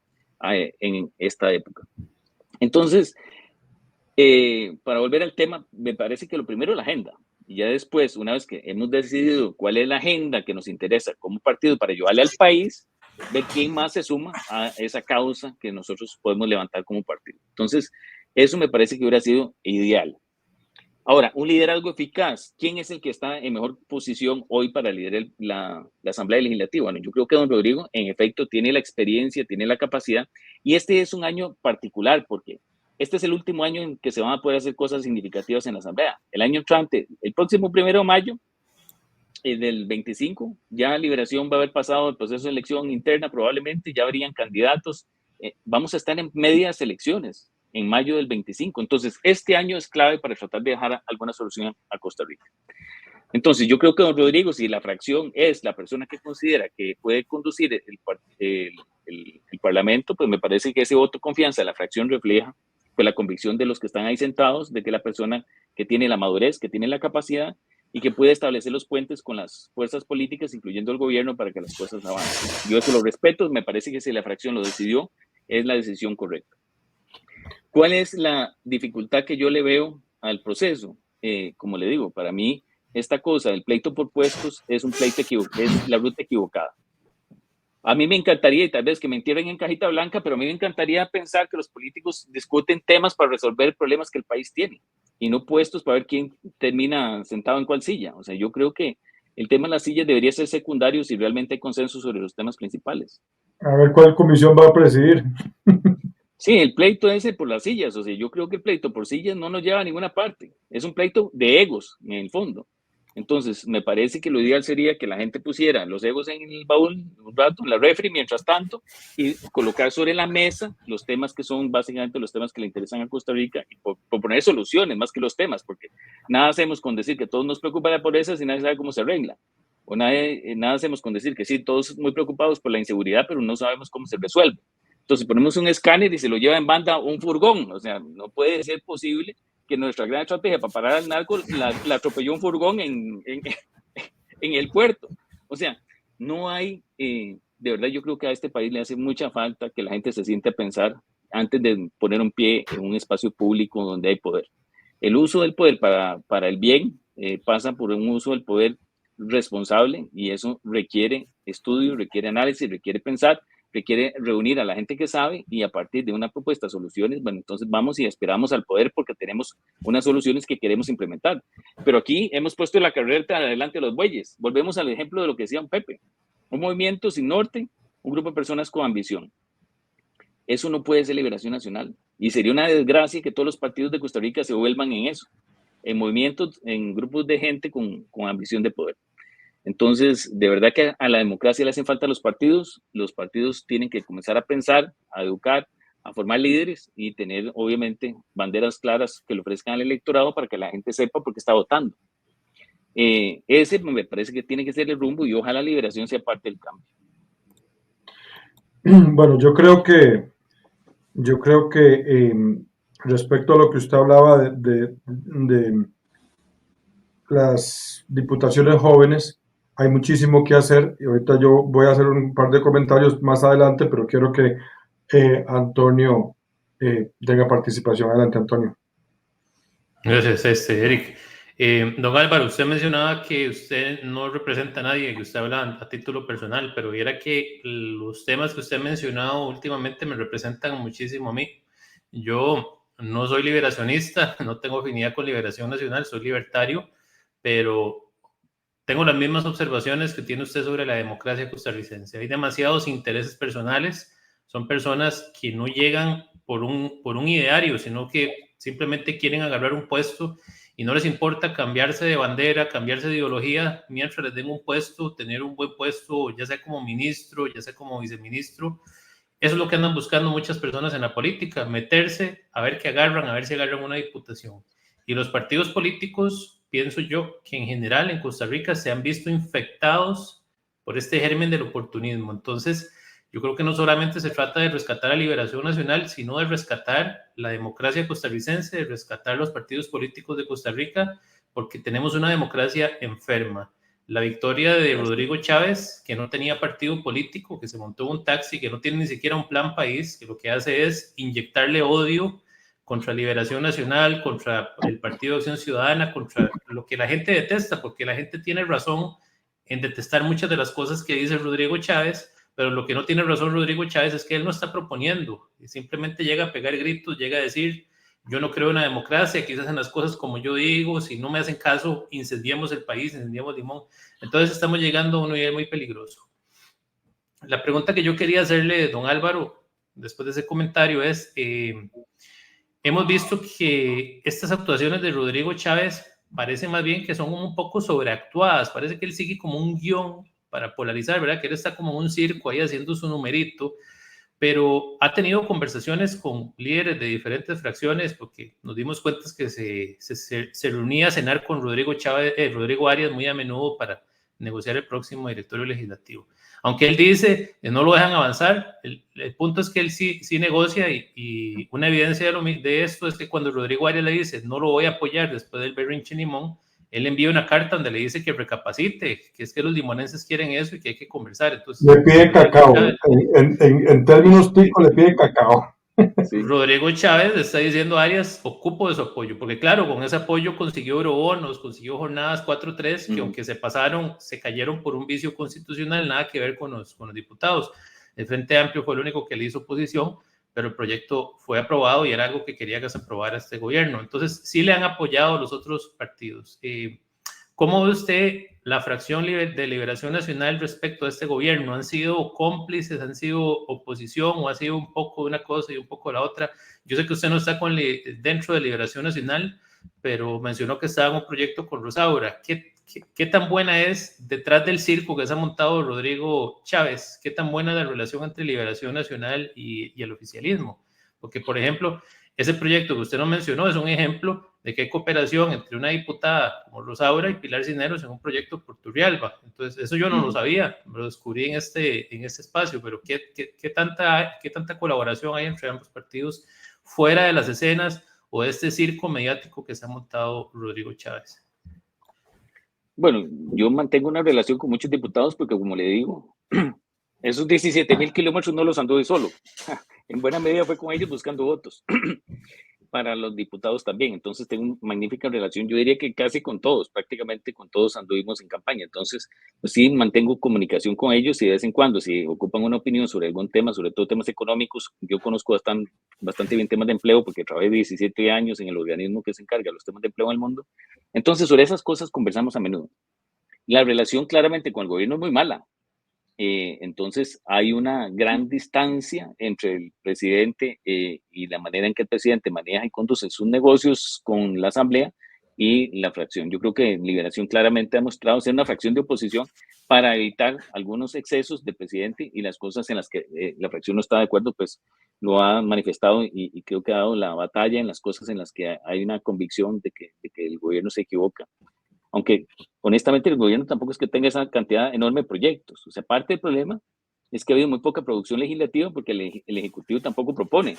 en esta época. Entonces, para volver al tema, me parece que lo primero es la agenda. Y ya después, una vez que hemos decidido cuál es la agenda que nos interesa como partido para ayudarle al país, ver quién más se suma a esa causa que nosotros podemos levantar como partido. Entonces, eso me parece que hubiera sido ideal. Ahora, un liderazgo eficaz. ¿Quién es el que está en mejor posición hoy para liderar la Asamblea Legislativa? Bueno, yo creo que don Rodrigo, en efecto, tiene la experiencia, tiene la capacidad. Y este es un año particular porque este es el último año en que se van a poder hacer cosas significativas en la Asamblea. El año entrante, el próximo 1 de mayo del 25, ya Liberación va a haber pasado el proceso de elección interna, probablemente ya habrían candidatos. Vamos a estar en medias elecciones en mayo del 25. Entonces, este año es clave para tratar de dejar alguna solución a Costa Rica. Entonces, yo creo que don Rodrigo, si la fracción es la persona que considera que puede conducir el Parlamento, pues me parece que ese voto de confianza de la fracción refleja pues, la convicción de los que están ahí sentados de que la persona que tiene la madurez, que tiene la capacidad y que puede establecer los puentes con las fuerzas políticas, incluyendo el gobierno, para que las cosas avancen. Yo eso lo respeto, me parece que si la fracción lo decidió, es la decisión correcta. ¿Cuál es la dificultad que yo le veo al proceso? Como le digo, para mí, esta cosa del pleito por puestos es un pleito equivocado, es la ruta equivocada. A mí me encantaría, y tal vez que me entierren en cajita blanca, pero a mí me encantaría pensar que los políticos discuten temas para resolver problemas que el país tiene y no puestos para ver quién termina sentado en cuál silla. O sea, yo creo que el tema de las sillas debería ser secundario si realmente hay consenso sobre los temas principales. A ver cuál comisión va a presidir. Sí, el pleito ese por las sillas. O sea, yo creo que el pleito por sillas no nos lleva a ninguna parte. Es un pleito de egos, en el fondo. Entonces, me parece que lo ideal sería que la gente pusiera los egos en el baúl un rato, en la refri, mientras tanto, y colocar sobre la mesa los temas que son básicamente los temas que le interesan a Costa Rica y proponer soluciones más que los temas, porque nada hacemos con decir que todos nos preocupa la pobreza si nadie sabe cómo se arregla. O nada hacemos con decir que sí, todos muy preocupados por la inseguridad, pero no sabemos cómo se resuelve. Entonces, ponemos un escáner y se lo lleva en banda un furgón. O sea, no puede ser posible que nuestra gran estrategia para parar al narco la atropelló un furgón en el puerto. O sea, no hay, de verdad yo creo que a este país le hace mucha falta que la gente se siente a pensar antes de poner un pie en un espacio público donde hay poder. El uso del poder para el bien pasa por un uso del poder responsable y eso requiere estudio, requiere análisis, requiere pensar, requiere reunir a la gente que sabe y a partir de una propuesta de soluciones, bueno, entonces vamos y esperamos al poder porque tenemos unas soluciones que queremos implementar. Pero aquí hemos puesto la carreta adelante de los bueyes. Volvemos al ejemplo de lo que decía un Pepe. Un movimiento sin norte, un grupo de personas con ambición. Eso no puede ser Liberación Nacional. Y sería una desgracia que todos los partidos de Costa Rica se vuelvan en eso, en movimientos, en grupos de gente con ambición de poder. Entonces, de verdad que a la democracia le hacen falta los partidos tienen que comenzar a pensar, a educar, a formar líderes y tener, obviamente, banderas claras que le ofrezcan al electorado para que la gente sepa por qué está votando. Ese me parece que tiene que ser el rumbo y ojalá Liberación sea parte del cambio. Bueno, yo creo que respecto a lo que usted hablaba de las diputaciones jóvenes, hay muchísimo que hacer y ahorita yo voy a hacer un par de comentarios más adelante, pero quiero que Antonio tenga participación. Adelante, Antonio. Gracias, Eric. Don Álvaro, usted mencionaba que usted no representa a nadie, que usted habla a título personal, pero era que los temas que usted ha mencionado últimamente me representan muchísimo a mí. Yo no soy liberacionista, no tengo afinidad con Liberación Nacional, soy libertario, pero tengo las mismas observaciones que tiene usted sobre la democracia costarricense. Hay demasiados intereses personales, son personas que no llegan por un ideario, sino que simplemente quieren agarrar un puesto y no les importa cambiarse de bandera, cambiarse de ideología, mientras les den un puesto, tener un buen puesto, ya sea como ministro, ya sea como viceministro. Eso es lo que andan buscando muchas personas en la política, meterse, a ver qué agarran, a ver si agarran una diputación. Y los partidos políticos, pienso yo, que en general en Costa Rica se han visto infectados por este germen del oportunismo. Entonces, yo creo que no solamente se trata de rescatar a Liberación Nacional, sino de rescatar la democracia costarricense, de rescatar los partidos políticos de Costa Rica, porque tenemos una democracia enferma. La victoria de Rodrigo Chávez, que no tenía partido político, que se montó un taxi, que no tiene ni siquiera un plan país, que lo que hace es inyectarle odio contra Liberación Nacional, contra el Partido de Acción Ciudadana, contra lo que la gente detesta, porque la gente tiene razón en detestar muchas de las cosas que dice Rodrigo Chávez, pero lo que no tiene razón Rodrigo Chávez es que él no está proponiendo, y simplemente llega a pegar gritos, llega a decir, yo no creo en la democracia, aquí se hacen las cosas como yo digo, si no me hacen caso, incendiamos el país, incendiamos Limón. Entonces estamos llegando a un nivel muy peligroso. La pregunta que yo quería hacerle, don Álvaro, después de ese comentario es, hemos visto que estas actuaciones de Rodrigo Chávez parecen más bien que son un poco sobreactuadas, parece que él sigue como un guión para polarizar, ¿verdad? Que él está como en un circo ahí haciendo su numerito, pero ha tenido conversaciones con líderes de diferentes fracciones, porque nos dimos cuenta que se reunía a cenar con Rodrigo Arias muy a menudo para negociar el próximo directorio legislativo. Aunque él dice que no lo dejan avanzar, el punto es que él sí negocia y una evidencia de esto es que cuando Rodrigo Arias le dice no lo voy a apoyar después del berrinche Limón, él envía una carta donde le dice que recapacite, que es que los limonenses quieren eso y que hay que conversar. Entonces, le pide cacao, en términos ticos le pide cacao. Sí. Rodrigo Chávez le está diciendo a Arias, ocupo de su apoyo, porque claro, con ese apoyo consiguió eurobonos, consiguió jornadas 4-3, que aunque se pasaron, se cayeron por un vicio constitucional, nada que ver con los diputados. El Frente Amplio fue el único que le hizo oposición, pero el proyecto fue aprobado y era algo que quería que se aprobara este gobierno. Entonces, sí le han apoyado los otros partidos. ¿Cómo ve usted la fracción de Liberación Nacional respecto a este gobierno? ¿Han sido cómplices, han sido oposición o ha sido un poco de una cosa y un poco de la otra? Yo sé que usted no está dentro de Liberación Nacional, pero mencionó que estaba en un proyecto con Rosaura. ¿Qué tan buena es detrás del circo que se ha montado Rodrigo Chávez? ¿Qué tan buena es la relación entre Liberación Nacional y el oficialismo? Porque, por ejemplo, ese proyecto que usted no mencionó es un ejemplo de que hay cooperación entre una diputada como Rosaura y Pilar Cisneros en un proyecto por Turrialba. Entonces, eso yo no lo sabía, lo descubrí en este espacio, pero ¿qué tanta colaboración hay entre ambos partidos fuera de las escenas o de este circo mediático que se ha montado Rodrigo Chávez? Bueno, yo mantengo una relación con muchos diputados porque, como le digo, esos 17,000 kilómetros no los anduve solo. En buena medida fue con ellos buscando votos para los diputados también. Entonces tengo una magnífica relación. Yo diría que casi con todos, prácticamente con todos anduvimos en campaña. Entonces, pues sí, mantengo comunicación con ellos y de vez en cuando, si ocupan una opinión sobre algún tema, sobre todo temas económicos, yo conozco bastante bien temas de empleo porque trabajé 17 años en el organismo que se encarga de los temas de empleo en el mundo. Entonces, sobre esas cosas conversamos a menudo. La relación claramente con el gobierno es muy mala. Entonces hay una gran distancia entre el presidente y la manera en que el presidente maneja y conduce sus negocios con la Asamblea y la fracción. Yo creo que Liberación claramente ha mostrado ser una fracción de oposición para evitar algunos excesos del presidente y las cosas en las que la fracción no está de acuerdo, pues lo ha manifestado y creo que ha dado la batalla en las cosas en las que hay una convicción de que el gobierno se equivoca. Aunque honestamente el gobierno tampoco es que tenga esa cantidad enorme de proyectos. O sea, parte del problema es que ha habido muy poca producción legislativa porque el Ejecutivo tampoco propone.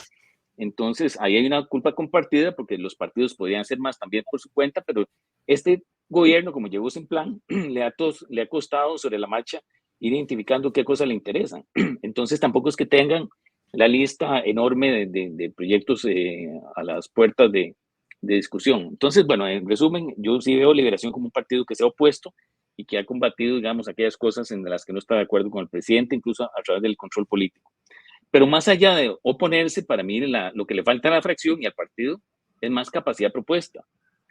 Entonces, ahí hay una culpa compartida porque los partidos podrían hacer más también por su cuenta, pero este gobierno, como llegó sin plan, le ha costado sobre la marcha ir identificando qué cosas le interesan. Entonces, tampoco es que tengan la lista enorme de proyectos a las puertas de discusión. Entonces, bueno, en resumen, yo sí veo Liberación como un partido que se ha opuesto y que ha combatido, digamos, aquellas cosas en las que no está de acuerdo con el presidente, incluso a través del control político. Pero más allá de oponerse, para mí lo que le falta a la fracción y al partido es más capacidad propuesta.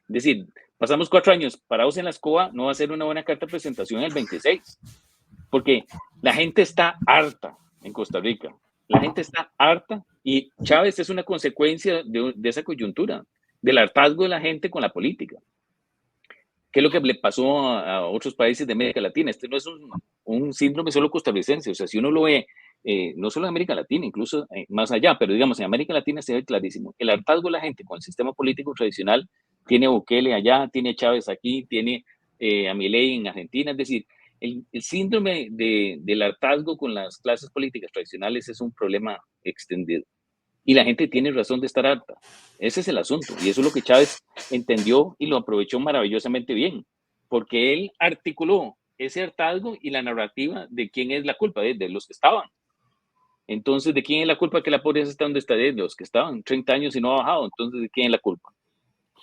Es decir, pasamos 4 años parados en la escoba, no va a ser una buena carta de presentación el 26, porque la gente está harta en Costa Rica. La gente está harta y Chávez es una consecuencia de esa coyuntura, del hartazgo de la gente con la política. ¿Qué es lo que le pasó a otros países de América Latina? Este no es un síndrome solo costarricense. O sea, si uno lo ve, no solo en América Latina, incluso más allá, pero digamos, en América Latina se ve clarísimo. El hartazgo de la gente con el sistema político tradicional tiene a Bukele allá, tiene a Chávez aquí, tiene a Milei en Argentina. Es decir, el síndrome del hartazgo con las clases políticas tradicionales es un problema extendido. Y la gente tiene razón de estar harta. Ese es el asunto. Y eso es lo que Chávez entendió y lo aprovechó maravillosamente bien. Porque él articuló ese hartazgo y la narrativa de quién es la culpa, de los que estaban. Entonces, ¿de quién es la culpa que la pobreza está donde está? De los que estaban 30 años y no ha bajado. Entonces, ¿de quién es la culpa?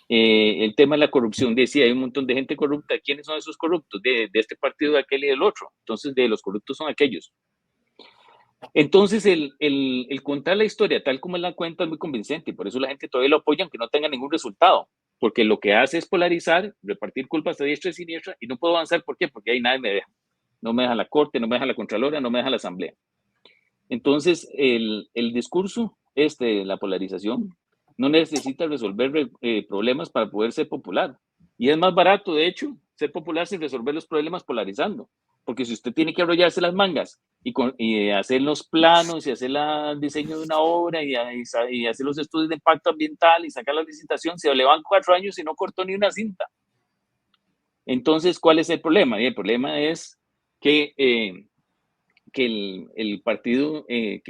El tema de la corrupción, decía, hay un montón de gente corrupta. ¿Quiénes son esos corruptos? De este partido, de aquel y del otro. Entonces, de los corruptos son aquellos. Entonces, el contar la historia tal como él la cuenta es muy convincente y por eso la gente todavía lo apoya aunque no tenga ningún resultado, porque lo que hace es polarizar, repartir culpas a diestra y siniestra y no puedo avanzar. ¿Por qué? Porque ahí nadie me deja. No me deja la Corte, no me deja la Contralora, no me deja la Asamblea. Entonces, el discurso de la polarización no necesita resolver problemas para poder ser popular. Y es más barato, de hecho, ser popular sin resolver los problemas polarizando. Porque si usted tiene que arrollarse las mangas y hacer los planos y hacer el diseño de una obra y hacer los estudios de impacto ambiental y sacar la licitación, se le van 4 años y no cortó ni una cinta. Entonces, ¿cuál es el problema? Y el problema es que el partido, que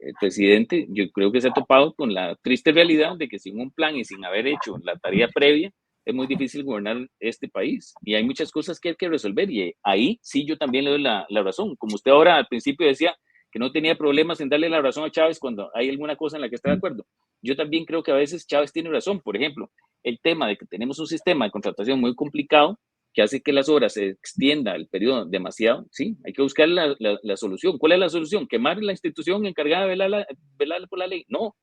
el presidente, yo creo que se ha topado con la triste realidad de que sin un plan y sin haber hecho la tarea previa, es muy difícil gobernar este país. Y hay muchas cosas que hay que resolver. Y ahí sí yo también le doy la razón. Como usted ahora al principio decía que no tenía problemas en darle la razón a Chávez cuando hay alguna cosa en la que está de acuerdo. Yo también creo que a veces Chávez tiene razón. Por ejemplo, el tema de que tenemos un sistema de contratación muy complicado que hace que las horas se extienda el periodo demasiado, sí, hay que buscar la solución. ¿Cuál es la solución? ¿Quemar la institución encargada de velar por la ley? No,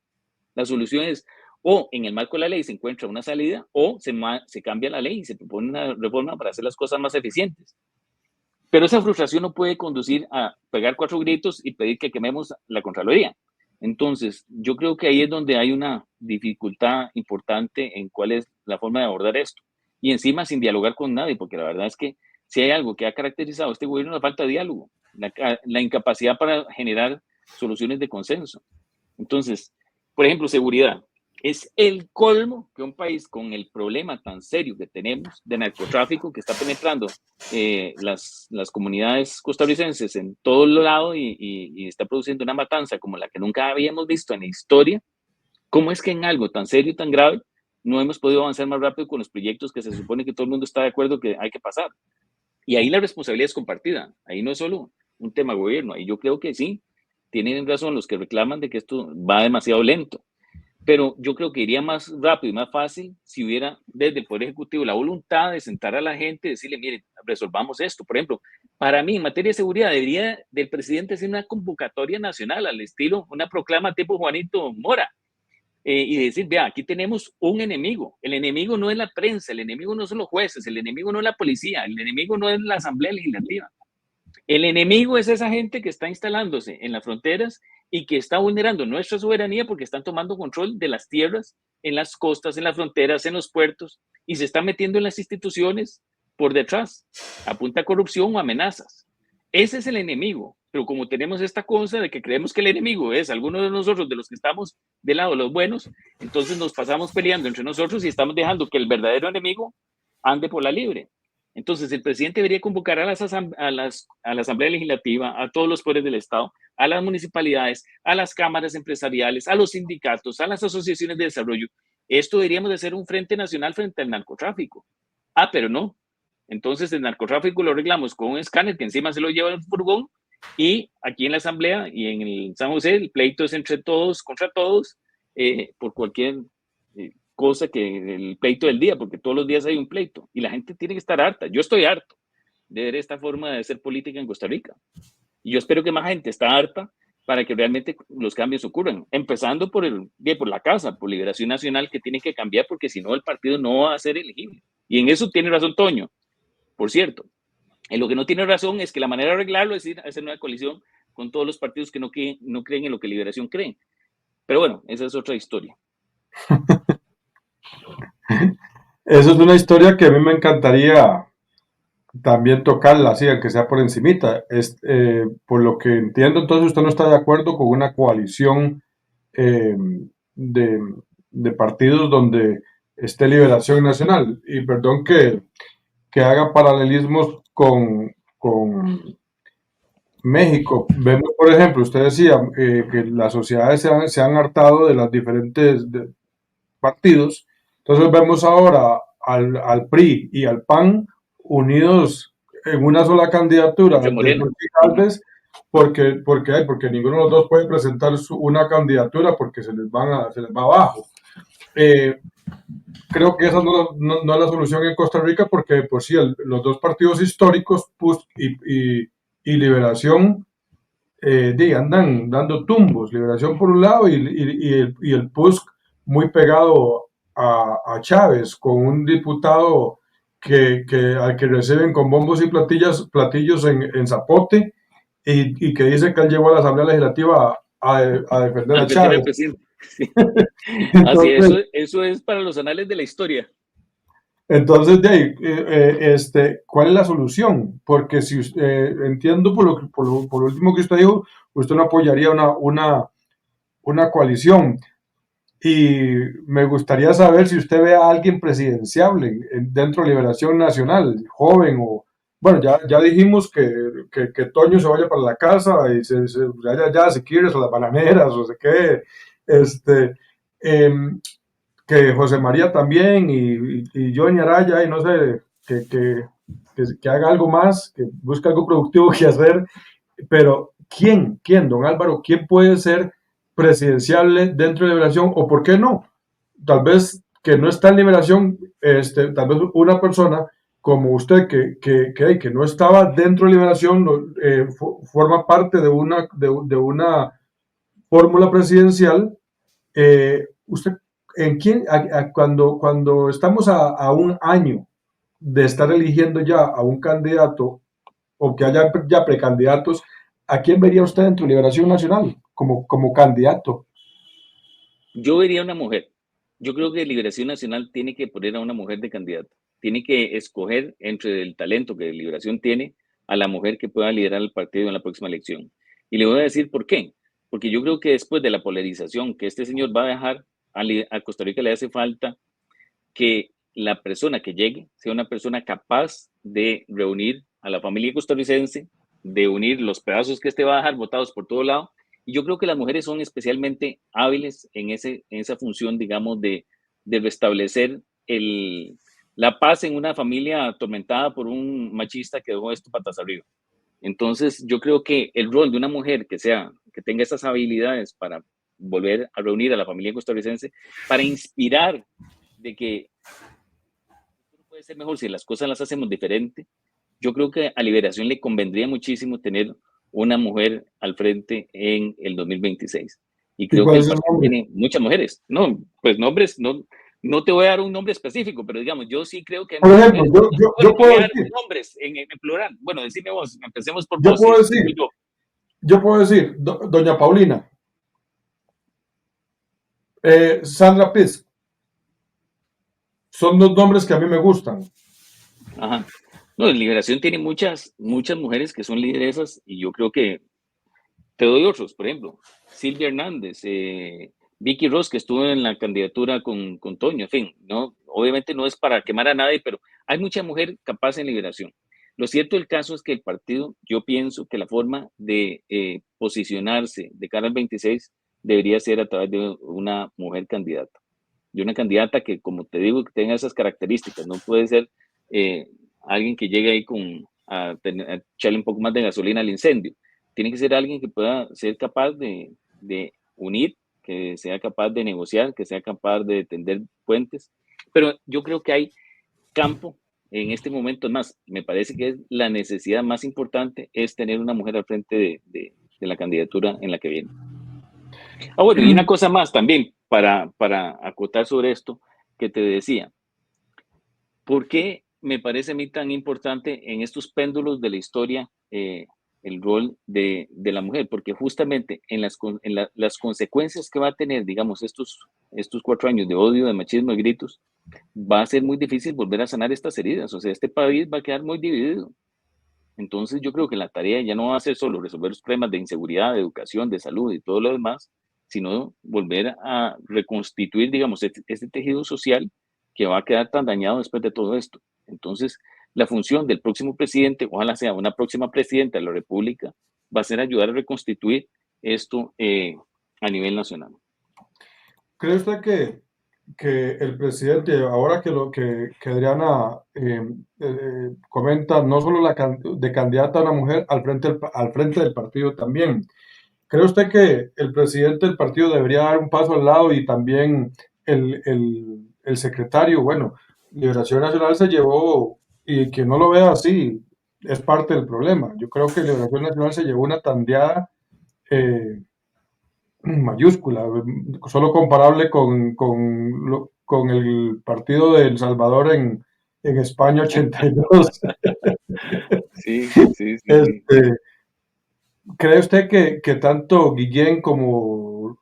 la solución es o en el marco de la ley se encuentra una salida o se cambia la ley y se propone una reforma para hacer las cosas más eficientes. Pero esa frustración no puede conducir a pegar 4 gritos y pedir que quememos la Contraloría. Entonces, yo creo que ahí es donde hay una dificultad importante en cuál es la forma de abordar esto. Y encima sin dialogar con nadie, porque la verdad es que si hay algo que ha caracterizado a este gobierno, la falta de diálogo, la incapacidad para generar soluciones de consenso. Entonces, por ejemplo, seguridad. Es el colmo que un país con el problema tan serio que tenemos de narcotráfico que está penetrando las comunidades costarricenses en todo lado y está produciendo una matanza como la que nunca habíamos visto en la historia, ¿cómo es que en algo tan serio y tan grave no hemos podido avanzar más rápido con los proyectos que se supone que todo el mundo está de acuerdo que hay que pasar? Y ahí la responsabilidad es compartida, ahí no es solo un tema gobierno, ahí yo creo que sí, tienen razón los que reclaman de que esto va demasiado lento. Pero yo creo que iría más rápido y más fácil si hubiera desde el Poder Ejecutivo la voluntad de sentar a la gente y decirle, mire, resolvamos esto. Por ejemplo, para mí, en materia de seguridad, debería del presidente hacer una convocatoria nacional al estilo, una proclama tipo Juanito Mora, y decir, vea, aquí tenemos un enemigo. El enemigo no es la prensa, el enemigo no son los jueces, el enemigo no es la policía, el enemigo no es la Asamblea Legislativa. El enemigo es esa gente que está instalándose en las fronteras y que está vulnerando nuestra soberanía porque están tomando control de las tierras, en las costas, en las fronteras, en los puertos, y se están metiendo en las instituciones por detrás, a punta de corrupción o amenazas. Ese es el enemigo. Pero como tenemos esta cosa de que creemos que el enemigo es alguno de nosotros, de los que estamos del lado de los buenos, entonces nos pasamos peleando entre nosotros y estamos dejando que el verdadero enemigo ande por la libre. Entonces, el presidente debería convocar a la Asamblea Legislativa, a todos los poderes del Estado, a las municipalidades, a las cámaras empresariales, a los sindicatos, a las asociaciones de desarrollo. Esto deberíamos de ser un frente nacional frente al narcotráfico. Ah, pero no. Entonces, el narcotráfico lo arreglamos con un escáner que encima se lo lleva el furgón, y aquí en la Asamblea y en el San José el pleito es entre todos contra todos, por cualquier cosa, que el pleito del día, porque todos los días hay un pleito y la gente tiene que estar harta. Yo estoy harto de ver esta forma de hacer política en Costa Rica y yo espero que más gente está harta para que realmente los cambios ocurran, empezando por la casa, por Liberación Nacional, que tiene que cambiar, porque si no el partido no va a ser elegible. Y en eso tiene razón Toño, por cierto. En lo que no tiene razón es que la manera de arreglarlo es ir a hacer una coalición con todos los partidos que no creen en lo que Liberación cree. Pero bueno, esa es otra historia. Eso es una historia que a mí me encantaría también tocarla, así, aunque sea por encimita. Por lo que entiendo, entonces usted no está de acuerdo con una coalición eh, de partidos donde esté Liberación Nacional. Y perdón que haga paralelismos con México. Vemos, por ejemplo, usted decía que las sociedades se han hartado de los diferentes partidos. Entonces vemos ahora al PRI y al PAN unidos en una sola candidatura de Alves, porque ninguno de los dos puede presentar una candidatura porque se les va abajo. Creo que esa no es la solución en Costa Rica, porque pues sí, los dos partidos históricos, PUSC y Liberación, andan dando tumbos. Liberación por un lado y el PUSC muy pegado a Chávez, con un diputado al que reciben con bombos y platillos en Zapote, y que dice que él llegó a la Asamblea Legislativa a defender a Chávez. Sí. Entonces, así, eso es para los anales de la historia. Entonces, ¿cuál es la solución? Porque si entiendo por lo último que usted dijo, usted no apoyaría una coalición. Y me gustaría saber si usted ve a alguien presidenciable dentro de Liberación Nacional, joven o... Bueno, ya dijimos que Toño se vaya para la casa y se vaya ya, si quieres, a las bananeras o sé qué. Que José María también y Johnny Araya, y no sé, que haga algo más, que busque algo productivo que hacer. Pero ¿quién, don Álvaro, quién puede ser presidencial dentro de Liberación, o por qué no? Tal vez que no está en Liberación, tal vez una persona como usted que no estaba dentro de Liberación, forma parte de una fórmula presidencial. Usted, ¿en quién, cuando estamos a un año de estar eligiendo ya a un candidato, o que haya ya precandidatos, ¿a quién vería usted en tu Liberación Nacional como candidato? Yo vería a una mujer. Yo creo que Liberación Nacional tiene que poner a una mujer de candidata. Tiene que escoger entre el talento que Liberación tiene a la mujer que pueda liderar el partido en la próxima elección. Y le voy a decir por qué. Porque yo creo que después de la polarización que este señor va a dejar a Costa Rica, le hace falta que la persona que llegue sea una persona capaz de reunir a la familia costarricense, de unir los pedazos que este va a dejar botados por todo lado. Y yo creo que las mujeres son especialmente hábiles en esa función, digamos, de restablecer la paz en una familia atormentada por un machista que dejó esto patas arriba. Entonces, yo creo que el rol de una mujer que tenga esas habilidades para volver a reunir a la familia costarricense, para inspirar de que puede ser mejor si las cosas las hacemos diferente. Yo creo que a Liberación le convendría muchísimo tener una mujer al frente en el 2026. Y creo que el partido tiene muchas mujeres. No, pues nombres, no No te voy a dar un nombre específico, pero digamos, yo sí creo que hay Por ejemplo, mujeres. yo Voy puedo a dar decir, nombres en plural. Bueno, decime vos, empecemos por yo vos y puedo después decir, yo. yo puedo decir, doña Paulina, Sandra Piz, son dos nombres que a mí me gustan. Ajá. No, en Liberación tiene muchas mujeres que son lideresas y yo creo que te doy otros, por ejemplo, Silvia Hernández, Vicky Ross, que estuvo en la candidatura con Toño, en fin, no, obviamente no es para quemar a nadie, pero hay mucha mujer capaz en Liberación. Lo cierto del caso es que el partido, yo pienso que la forma de posicionarse de cara al 26 debería ser a través de una mujer candidata. De una candidata que, como te digo, que tenga esas características. No puede ser alguien que llegue ahí a echarle un poco más de gasolina al incendio. Tiene que ser alguien que pueda ser capaz de unir, que sea capaz de negociar, que sea capaz de tender puentes. Pero yo creo que hay campo en este momento. Más, me parece que es la necesidad más importante es tener una mujer al frente de la candidatura en la que viene. Ah, bueno, y una cosa más también para acotar sobre esto que te decía. ¿Por qué me parece a mí tan importante en estos péndulos de la historia el rol de la mujer? Porque justamente en las consecuencias que va a tener, digamos, estos 4 años de odio, de machismo, de gritos, va a ser muy difícil volver a sanar estas heridas. O sea, este país va a quedar muy dividido. Entonces yo creo que la tarea ya no va a ser solo resolver los problemas de inseguridad, de educación, de salud y todo lo demás, sino volver a reconstituir, digamos, este tejido social que va a quedar tan dañado después de todo esto. Entonces, la función del próximo presidente, ojalá sea una próxima presidenta de la República, va a ser ayudar a reconstituir esto a nivel nacional. ¿Cree usted que el presidente, ahora que Adriana comenta, no solo de candidata a una mujer al frente del partido también, ¿cree usted que el presidente del partido debería dar un paso al lado y también el secretario? Bueno, Liberación Nacional se llevó, y quien no lo vea así, es parte del problema. Yo creo que Liberación Nacional se llevó una tandeada eh, mayúscula, solo comparable con el partido de El Salvador en España 82. Sí, sí, sí, sí. Este, ¿Cree usted que tanto Guillén como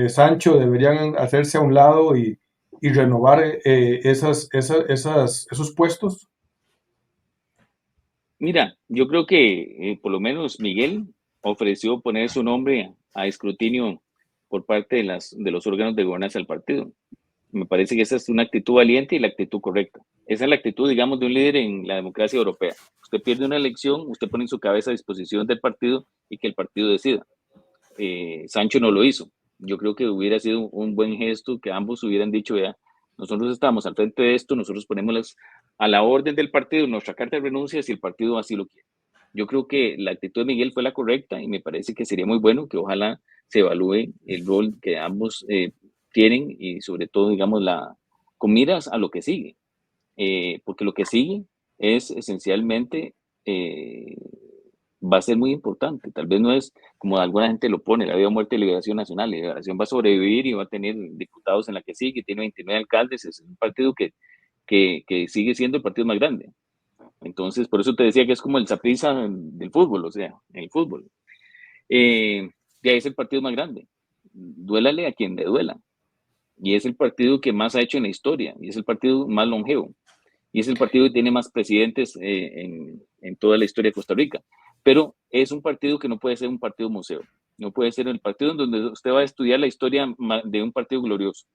Sancho deberían hacerse a un lado y renovar esos puestos? Mira, yo creo que por lo menos Miguel ofreció poner su nombre a escrutinio por parte de los órganos de gobernanza del partido. Me parece que esa es una actitud valiente y la actitud correcta. Esa es la actitud, digamos, de un líder en la democracia europea. Usted pierde una elección, usted pone su cabeza a disposición del partido y que el partido decida. Sancho no lo hizo. Yo creo que hubiera sido un buen gesto que ambos hubieran dicho, vea, nosotros estamos al frente de esto, nosotros ponemos a la orden del partido nuestra carta de renuncia si el partido así lo quiere. Yo creo que la actitud de Miguel fue la correcta y me parece que sería muy bueno que ojalá se evalúe el rol que ambos tienen y sobre todo, digamos, con miras a lo que sigue. Porque lo que sigue es esencialmente va a ser muy importante. Tal vez no es como alguna gente lo pone, la vida, muerte y Liberación Nacional. La Liberación va a sobrevivir y va a tener diputados en la que sigue, tiene 29 alcaldes, es un partido que sigue siendo el partido más grande. Entonces, por eso te decía que es como el Saprissa del fútbol, o sea, en el fútbol. Ya es el partido más grande. Duélale a quien le duela. Y es el partido que más ha hecho en la historia, y es el partido más longevo, y es el partido que tiene más presidentes en toda la historia de Costa Rica. Pero es un partido que no puede ser un partido museo, no puede ser el partido en donde usted va a estudiar la historia de un partido glorioso.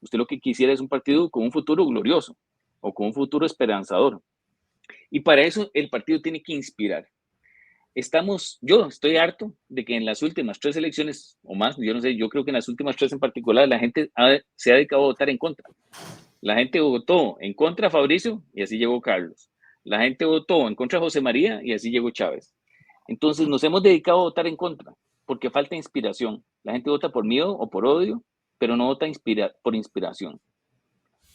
Usted lo que quisiera es un partido con un futuro glorioso o con un futuro esperanzador. Y para eso el partido tiene que inspirar. Yo estoy harto de que en las últimas 3 elecciones o más, yo no sé, yo creo que en las últimas 3 en particular, la gente se ha dedicado a votar en contra. La gente votó en contra de Fabricio y así llegó Carlos. La gente votó en contra de José María y así llegó Chávez. Entonces nos hemos dedicado a votar en contra porque falta inspiración. La gente vota por miedo o por odio, pero no vota por inspiración.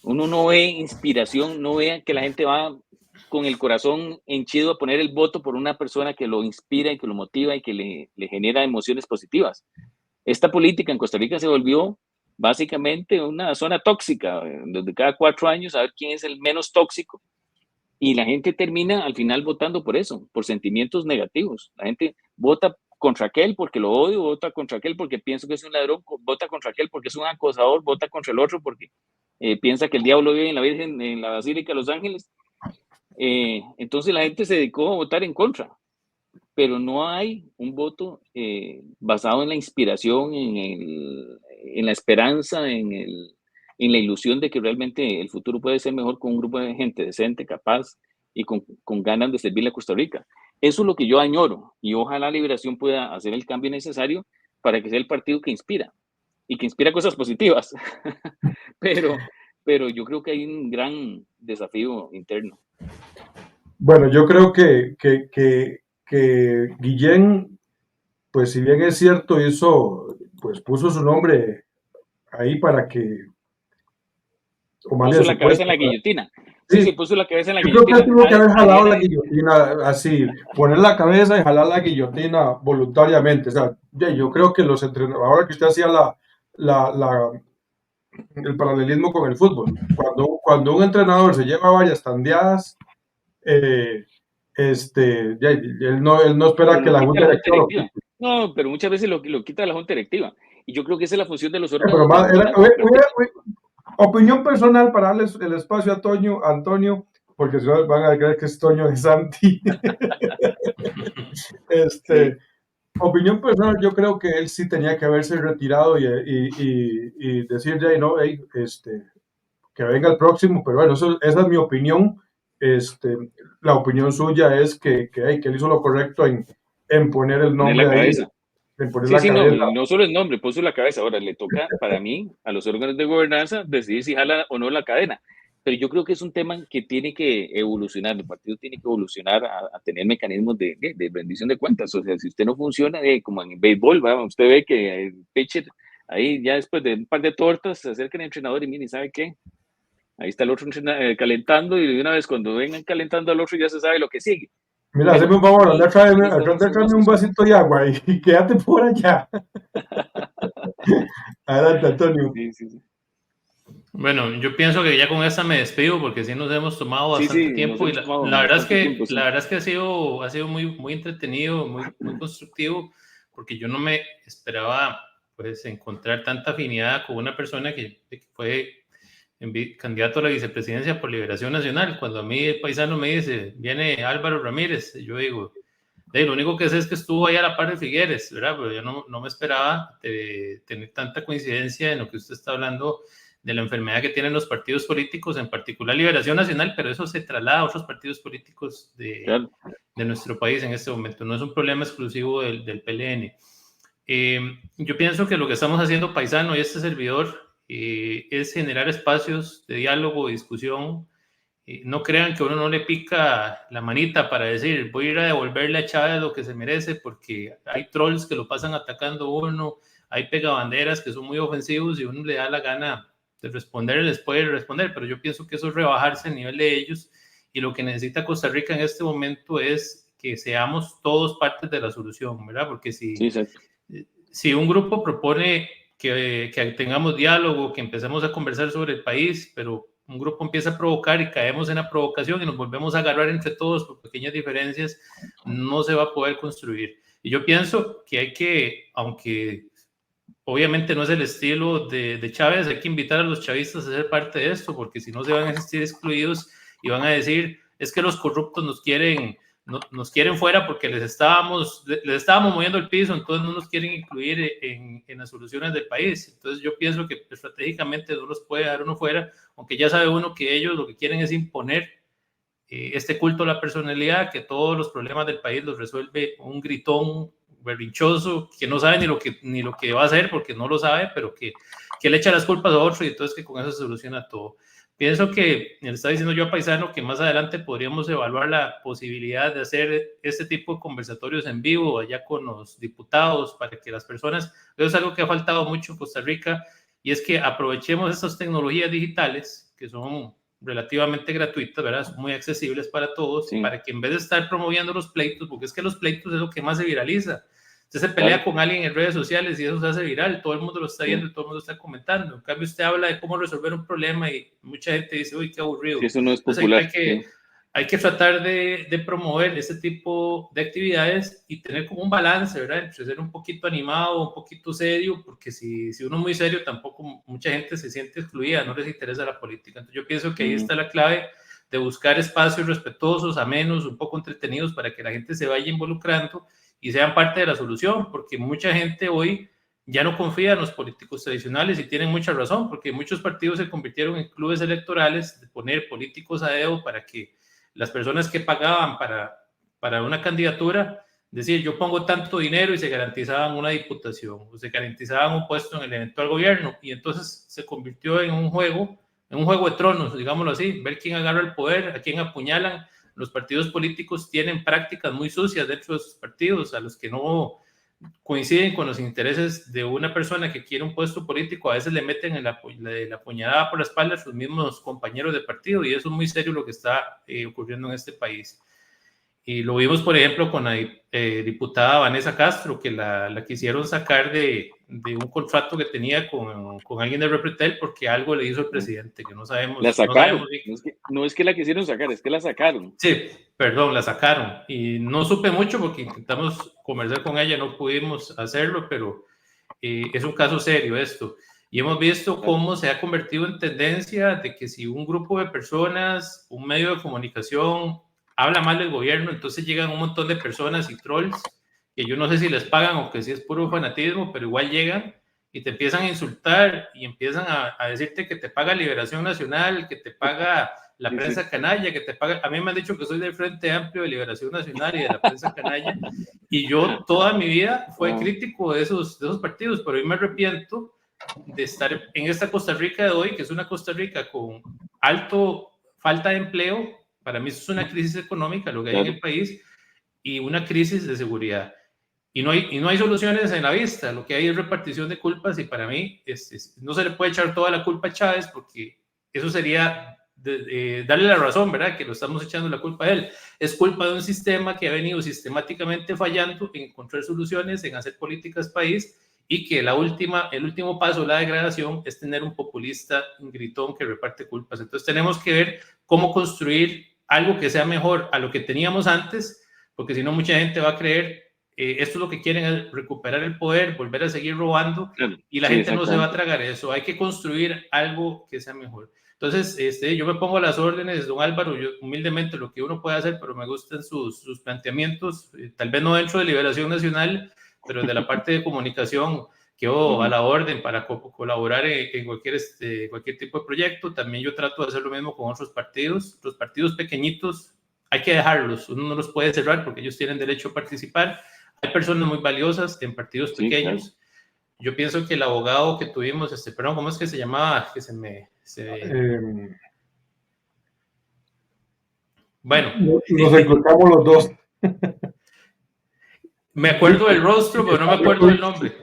Uno no ve inspiración, no ve que la gente va con el corazón henchido a poner el voto por una persona que lo inspira y que lo motiva y que le genera emociones positivas. Esta política en Costa Rica se volvió básicamente una zona tóxica, donde cada 4 años a ver quién es el menos tóxico, y la gente termina al final votando por eso, por sentimientos negativos. La gente vota contra aquel porque lo odio, vota contra aquel porque pienso que es un ladrón, vota contra aquel porque es un acosador, vota contra el otro porque piensa que el diablo vive en la Virgen, en la Basílica de Los Ángeles. Entonces la gente se dedicó a votar en contra, pero no hay un voto basado en la inspiración, en la esperanza, en la ilusión de que realmente el futuro puede ser mejor con un grupo de gente decente, capaz y con ganas de servirle a Costa Rica. Eso es lo que yo añoro, y ojalá Liberación pueda hacer el cambio necesario para que sea el partido que inspira, y que inspira cosas positivas. pero yo creo que hay un gran desafío interno. Bueno, yo creo que Guillén, pues si bien es cierto, puso su nombre ahí para que, o más Puso bien la cabeza en supuesto, la guillotina. sí, Sí, puso la cabeza en la yo creo que guillotina. tuvo que haber jalado la guillotina así, poner la cabeza y jalar la guillotina voluntariamente. O sea, yo creo que los entrenadores, ahora que usted hacía el paralelismo con el fútbol, cuando un entrenador se lleva varias tandeadas, él no espera que la junta directiva lo quite. No, pero muchas veces lo quita la junta directiva. Y yo creo que esa es la función de los Pero órganos de gobernanza. opinión personal para darles el espacio a Antonio, porque si no van a creer que es Toño de Santi. Sí. Opinión personal, yo creo que él sí tenía que haberse retirado y decir, ya, no, que venga el próximo, pero bueno, esa es mi opinión. La opinión suya es que él hizo lo correcto en poner el nombre la cabeza. ahí, en poner Sí, la sí, cabeza. no solo el nombre, puso la cabeza. Ahora le toca, para mí, a los órganos de gobernanza decidir si jala o no la cadena. Pero yo creo que es un tema que tiene que evolucionar. El partido tiene que evolucionar a tener mecanismos de rendición de cuentas. O sea, si usted no funciona, como en béisbol, usted ve que el pitcher, ahí ya después de un par de tortas, se acerca el entrenador y mire, ¿sabe qué? Ahí está el otro calentando, y de una vez cuando vengan calentando al otro ya se sabe lo que sigue. Mira, hazme un favor, anda, tráeme un vasito de agua y quédate por allá. Adelante, Antonio. Sí. Bueno, yo pienso que ya con esta me despido porque sí nos hemos tomado bastante tiempo y la verdad es que ha sido muy entretenido, muy constructivo, porque yo no me esperaba pues encontrar tanta afinidad con una persona que fue candidato a la vicepresidencia por Liberación Nacional. Cuando a mí el paisano me dice, viene Álvaro Ramírez, yo digo, lo único que sé es que estuvo ahí a la par de Figueres, ¿verdad? Pero yo no me esperaba tener tanta coincidencia en lo que usted está hablando de la enfermedad que tienen los partidos políticos, en particular Liberación Nacional, pero eso se traslada a otros partidos políticos de nuestro país en este momento. No es un problema exclusivo del PLN. Yo pienso que lo que estamos haciendo, paisano y este servidor, es generar espacios de diálogo, discusión. No crean que uno no le pica la manita para decir, voy a ir a devolverle a Chávez lo que se merece, porque hay trolls que lo pasan atacando a uno, hay pegabanderas que son muy ofensivos y uno le da la gana de responder, les puede responder, pero yo pienso que eso es rebajarse a nivel de ellos, y lo que necesita Costa Rica en este momento es que seamos todos partes de la solución, ¿verdad? Porque si un grupo propone que tengamos diálogo, que empecemos a conversar sobre el país, pero un grupo empieza a provocar y caemos en la provocación y nos volvemos a agarrar entre todos por pequeñas diferencias, no se va a poder construir. Y yo pienso que hay que, aunque obviamente no es el estilo de Chávez, hay que invitar a los chavistas a ser parte de esto, porque si no se van a sentir excluidos y van a decir, es que los corruptos nos quieren fuera porque les estábamos moviendo el piso, entonces no nos quieren incluir en las soluciones del país. Entonces yo pienso que estratégicamente no los puede dar uno fuera, aunque ya sabe uno que ellos lo que quieren es imponer este culto a la personalidad, que todos los problemas del país los resuelve un gritón berrinchoso que no sabe ni lo que va a hacer porque no lo sabe, pero que le echa las culpas a otro y entonces que con eso se soluciona todo. Pienso que le está diciendo yo a Paisano que más adelante podríamos evaluar la posibilidad de hacer este tipo de conversatorios en vivo allá con los diputados para que las personas, eso es algo que ha faltado mucho en Costa Rica, y es que aprovechemos estas tecnologías digitales que son relativamente gratuitas, ¿verdad? Son muy accesibles para todos, para que en vez de estar promoviendo los pleitos, porque es que los pleitos es lo que más se viraliza, Usted se pelea con alguien en redes sociales y eso se hace viral, todo el mundo lo está viendo y todo el mundo está comentando. En cambio, usted habla de cómo resolver un problema y mucha gente dice, uy, qué aburrido. Sí, eso no es popular. Entonces hay que tratar de promover ese tipo de actividades y tener como un balance, ¿verdad? Entre ser un poquito animado, un poquito serio, porque si uno es muy serio, tampoco mucha gente se siente excluida, no les interesa la política. Entonces yo pienso que ahí está la clave de buscar espacios respetuosos, amenos, un poco entretenidos para que la gente se vaya involucrando y sean parte de la solución, porque mucha gente hoy ya no confía en los políticos tradicionales y tienen mucha razón, porque muchos partidos se convirtieron en clubes electorales de poner políticos a dedo para que las personas que pagaban para una candidatura, decir, yo pongo tanto dinero y se garantizaban una diputación o se garantizaban un puesto en el eventual gobierno, y entonces se convirtió en un juego de tronos, digámoslo así, ver quién agarra el poder, a quién apuñalan. Los partidos políticos tienen prácticas muy sucias dentro de sus partidos, a los que no coinciden con los intereses de una persona que quiere un puesto político, a veces le meten la puñalada por la espalda a sus mismos compañeros de partido, y eso es muy serio lo que está ocurriendo en este país. Y lo vimos, por ejemplo, con la diputada Vanessa Castro, que la quisieron sacar de un contrato que tenía con alguien de Repretel porque algo le hizo el presidente, que no sabemos. La sacaron. No sabemos. No es que la quisieron sacar, es que la sacaron. Sí, perdón, la sacaron. Y no supe mucho porque intentamos conversar con ella, no pudimos hacerlo, pero es un caso serio esto. Y hemos visto cómo se ha convertido en tendencia de que si un grupo de personas, un medio de comunicación, habla mal del gobierno, entonces llegan un montón de personas y trolls, que yo no sé si les pagan o que si es puro fanatismo, pero igual llegan y te empiezan a insultar y empiezan a decirte que te paga Liberación Nacional, que te paga la prensa canalla, que te paga. A mí me han dicho que soy del Frente Amplio de Liberación Nacional y de la prensa canalla, y yo toda mi vida fui crítico de esos partidos, pero hoy me arrepiento de estar en esta Costa Rica de hoy, que es una Costa Rica con alto falta de empleo. Para mí eso es una crisis económica, lo que hay en el país, y una crisis de seguridad. Y no hay soluciones en la vista, lo que hay es repartición de culpas, y para mí no se le puede echar toda la culpa a Chávez, porque eso sería darle la razón, ¿verdad? Que lo estamos echando la culpa a él. Es culpa de un sistema que ha venido sistemáticamente fallando en encontrar soluciones, en hacer políticas país, y que el último paso de la degradación es tener un populista, un gritón que reparte culpas. Entonces tenemos que ver cómo construir algo que sea mejor a lo que teníamos antes, porque si no mucha gente va a creer esto es lo que quieren, es recuperar el poder, volver a seguir robando, y la gente no se va a tragar eso. Hay que construir algo que sea mejor. Entonces, yo me pongo a las órdenes, don Álvaro, yo humildemente lo que uno puede hacer, pero me gustan sus planteamientos, tal vez no dentro de Liberación Nacional, pero de la parte de comunicación, quedo a la orden para colaborar en cualquier tipo de proyecto. También yo trato de hacer lo mismo con otros partidos. Los partidos pequeñitos hay que dejarlos, uno no los puede cerrar porque ellos tienen derecho a participar. Hay personas muy valiosas en partidos pequeños. Claro. Yo pienso que el abogado que tuvimos, perdón, ¿cómo es que se llamaba? Que Bueno. Nos encontramos los dos. Me acuerdo del rostro, pero no me acuerdo del nombre.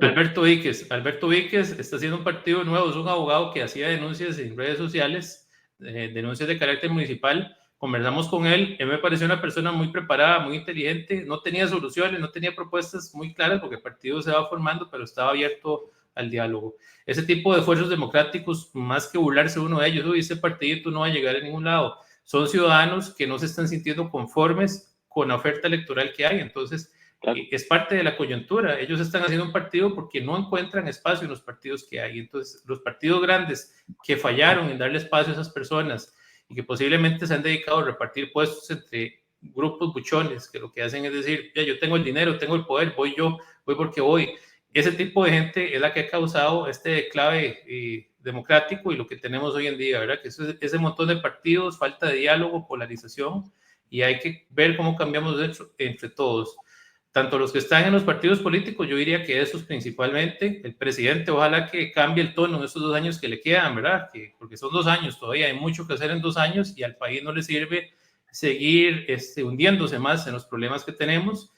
Alberto Víquez. Alberto Víquez está haciendo un partido nuevo, es un abogado que hacía denuncias en redes sociales, denuncias de carácter municipal. Conversamos con él me pareció una persona muy preparada, muy inteligente, no tenía soluciones, no tenía propuestas muy claras porque el partido se va formando, pero estaba abierto al diálogo. Ese tipo de esfuerzos democráticos, más que burlarse uno de ellos, ese partidito no va a llegar a ningún lado. Son ciudadanos que no se están sintiendo conformes con la oferta electoral que hay, entonces es parte de la coyuntura. Ellos están haciendo un partido porque no encuentran espacio en los partidos que hay. Entonces, los partidos grandes que fallaron en darle espacio a esas personas y que posiblemente se han dedicado a repartir puestos entre grupos buchones, que lo que hacen es decir, ya yo tengo el dinero, tengo el poder, voy porque voy. Ese tipo de gente es la que ha causado este declave democrático y lo que tenemos hoy en día, ¿verdad? Que ese montón de partidos, falta de diálogo, polarización, y hay que ver cómo cambiamos entre todos. Tanto los que están en los partidos políticos, yo diría que esos principalmente, el presidente, ojalá que cambie el tono en estos 2 años que le quedan, ¿verdad? Porque son 2 años, todavía hay mucho que hacer en 2 años y al país no le sirve seguir hundiéndose más en los problemas que tenemos.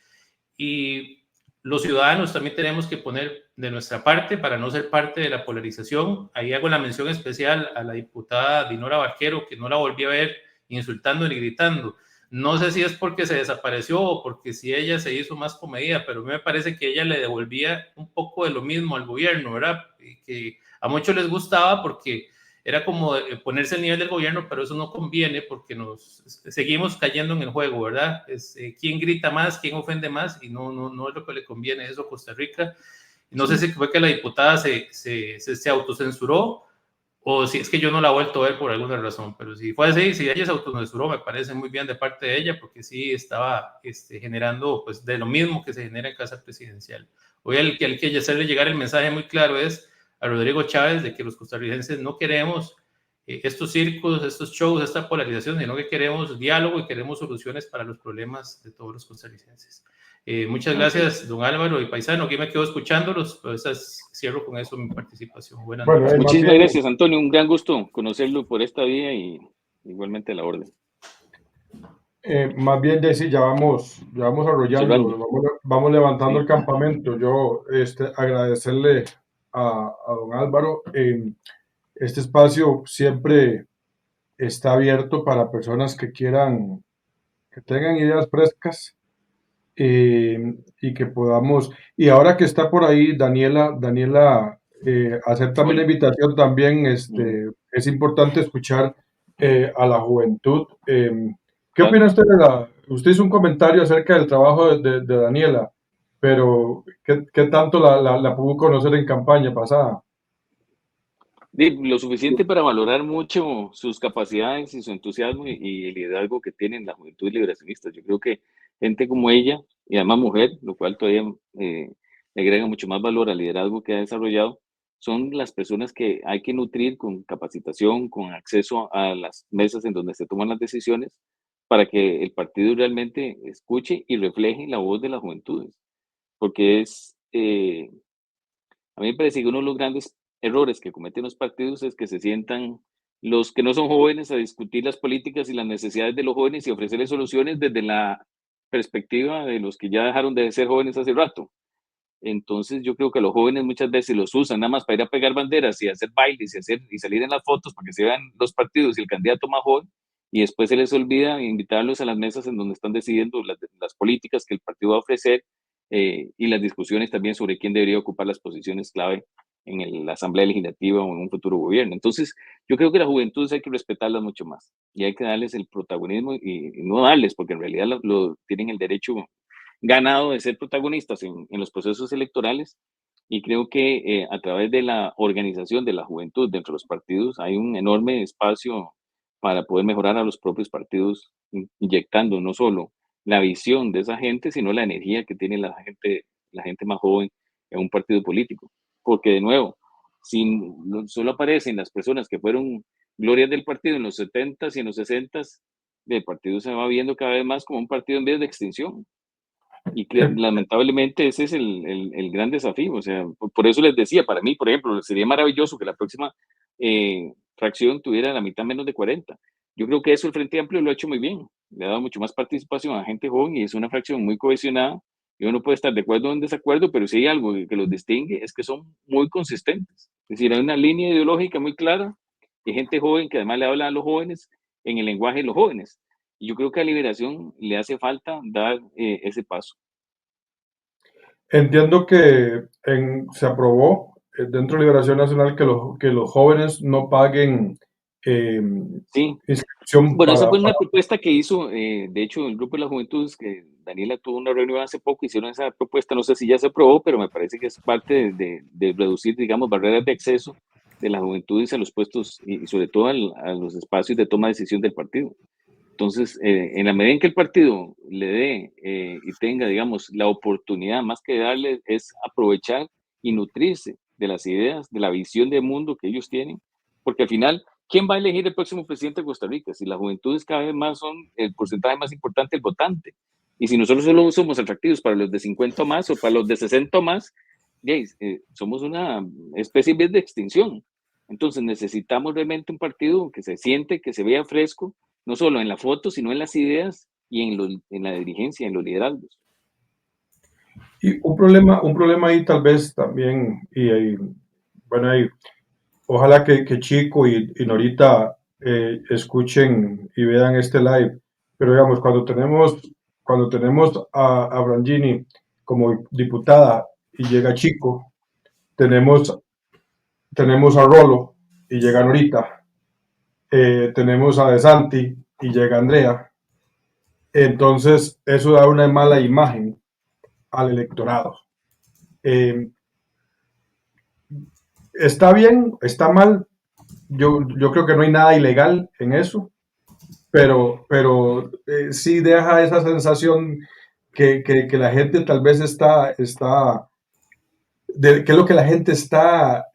Y los ciudadanos también tenemos que poner de nuestra parte para no ser parte de la polarización. Ahí hago la mención especial a la diputada Dinora Barquero, que no la volví a ver insultando ni gritando. No sé si es porque se desapareció o porque si ella se hizo más comedida, pero a mí me parece que ella le devolvía un poco de lo mismo al gobierno, ¿verdad? Y que a muchos les gustaba porque era como ponerse al nivel del gobierno, pero eso no conviene porque nos seguimos cayendo en el juego, ¿verdad? ¿Quién grita más, quién ofende más? Y no es lo que le conviene eso a Costa Rica. No sé si fue que la diputada se autocensuró o si es que yo no la he vuelto a ver por alguna razón, pero si fue así, si ella se autocensuró, me parece muy bien de parte de ella, porque sí estaba generando pues de lo mismo que se genera en Casa Presidencial. Hoy el que hacerle llegar el mensaje muy claro es a Rodrigo Chávez de que los costarricenses no queremos estos circos, estos shows, esta polarización, sino que queremos diálogo y queremos soluciones para los problemas de todos los costarricenses. Muchas gracias, don Álvaro y Paisano. Aquí me quedo escuchándolos, pero cierro con eso mi participación. Buenas noches. Muchísimas gracias, Antonio. Un gran gusto conocerlo por esta vía y igualmente a la orden. Más bien, Jessy, ya vamos arrollando, vamos levantando el campamento. Yo agradecerle a don Álvaro. Este espacio siempre está abierto para personas que quieran, que tengan ideas frescas y que podamos. Y ahora que está por ahí Daniela, hacer también la invitación también, es importante escuchar a la juventud. ¿Qué opina usted usted hizo un comentario acerca del trabajo de Daniela, pero ¿qué tanto la pudo conocer en campaña pasada? Lo suficiente para valorar mucho sus capacidades y su entusiasmo y el liderazgo que tienen la juventud liberacionista. Yo creo que gente como ella, y además mujer, lo cual todavía le agrega mucho más valor al liderazgo que ha desarrollado, son las personas que hay que nutrir con capacitación, con acceso a las mesas en donde se toman las decisiones, para que el partido realmente escuche y refleje la voz de las juventudes. Porque a mí me parece que uno de los grandes errores que cometen los partidos es que se sientan los que no son jóvenes a discutir las políticas y las necesidades de los jóvenes y ofrecerles soluciones desde la perspectiva de los que ya dejaron de ser jóvenes hace rato. Entonces yo creo que los jóvenes muchas veces los usan nada más para ir a pegar banderas y hacer bailes y salir en las fotos para que se vean los partidos y el candidato más joven, y después se les olvida invitarlos a las mesas en donde están decidiendo las políticas que el partido va a ofrecer, y las discusiones también sobre quién debería ocupar las posiciones clave en la Asamblea Legislativa o en un futuro gobierno. Entonces, yo creo que las juventudes hay que respetarlas mucho más y hay que darles el protagonismo y no darles, porque en realidad tienen el derecho ganado de ser protagonistas en los procesos electorales, y creo que a través de la organización de la juventud dentro de los partidos hay un enorme espacio para poder mejorar a los propios partidos, inyectando no solo la visión de esa gente, sino la energía que tiene la gente más joven en un partido político. Porque de nuevo, si solo aparecen las personas que fueron glorias del partido en los 70s y en los 60s, el partido se va viendo cada vez más como un partido en vez de extinción. Y lamentablemente ese es el gran desafío. O sea, por eso les decía, para mí, por ejemplo, sería maravilloso que la próxima fracción tuviera la mitad menos de 40. Yo creo que eso el Frente Amplio lo ha hecho muy bien. Le ha dado mucho más participación a gente joven y es una fracción muy cohesionada. Y uno puede estar de acuerdo o en desacuerdo, pero si hay algo que los distingue es que son muy consistentes. Es decir, hay una línea ideológica muy clara y gente joven que además le habla a los jóvenes en el lenguaje de los jóvenes. Y yo creo que a Liberación le hace falta dar ese paso. Entiendo que se aprobó dentro de Liberación Nacional que los jóvenes no paguen Sí. inscripción. Bueno, esa fue una propuesta que hizo, de hecho, el Grupo de las Juventudes, que Daniela tuvo una reunión hace poco, hicieron esa propuesta, no sé si ya se aprobó, pero me parece que es parte de reducir, digamos, barreras de acceso de las juventudes a los puestos y sobre todo a los espacios de toma de decisión del partido. Entonces, en la medida en que el partido le dé y tenga, digamos, la oportunidad, más que darle, es aprovechar y nutrirse de las ideas, de la visión de mundo que ellos tienen, porque al final, ¿quién va a elegir el próximo presidente de Costa Rica? Si las juventudes cada vez más son el porcentaje más importante del votante, y si nosotros solo somos atractivos para los de 50 o más o para los de 60 o más, somos una especie de extinción. Entonces necesitamos realmente un partido que se siente, que se vea fresco, no solo en la foto, sino en las ideas y en la dirigencia, en los liderazgos. Y un problema ahí tal vez también, bueno, ojalá que Chico y Norita escuchen y vean este live. pero digamos, cuando tenemos a Brangini como diputada y llega Chico, tenemos a Rolo y llega Norita, tenemos a De Santi y llega Andrea, entonces eso da una mala imagen al electorado. Está bien, está mal, yo creo que no hay nada ilegal en eso, pero sí deja esa sensación que la gente tal vez está qué es lo que la gente está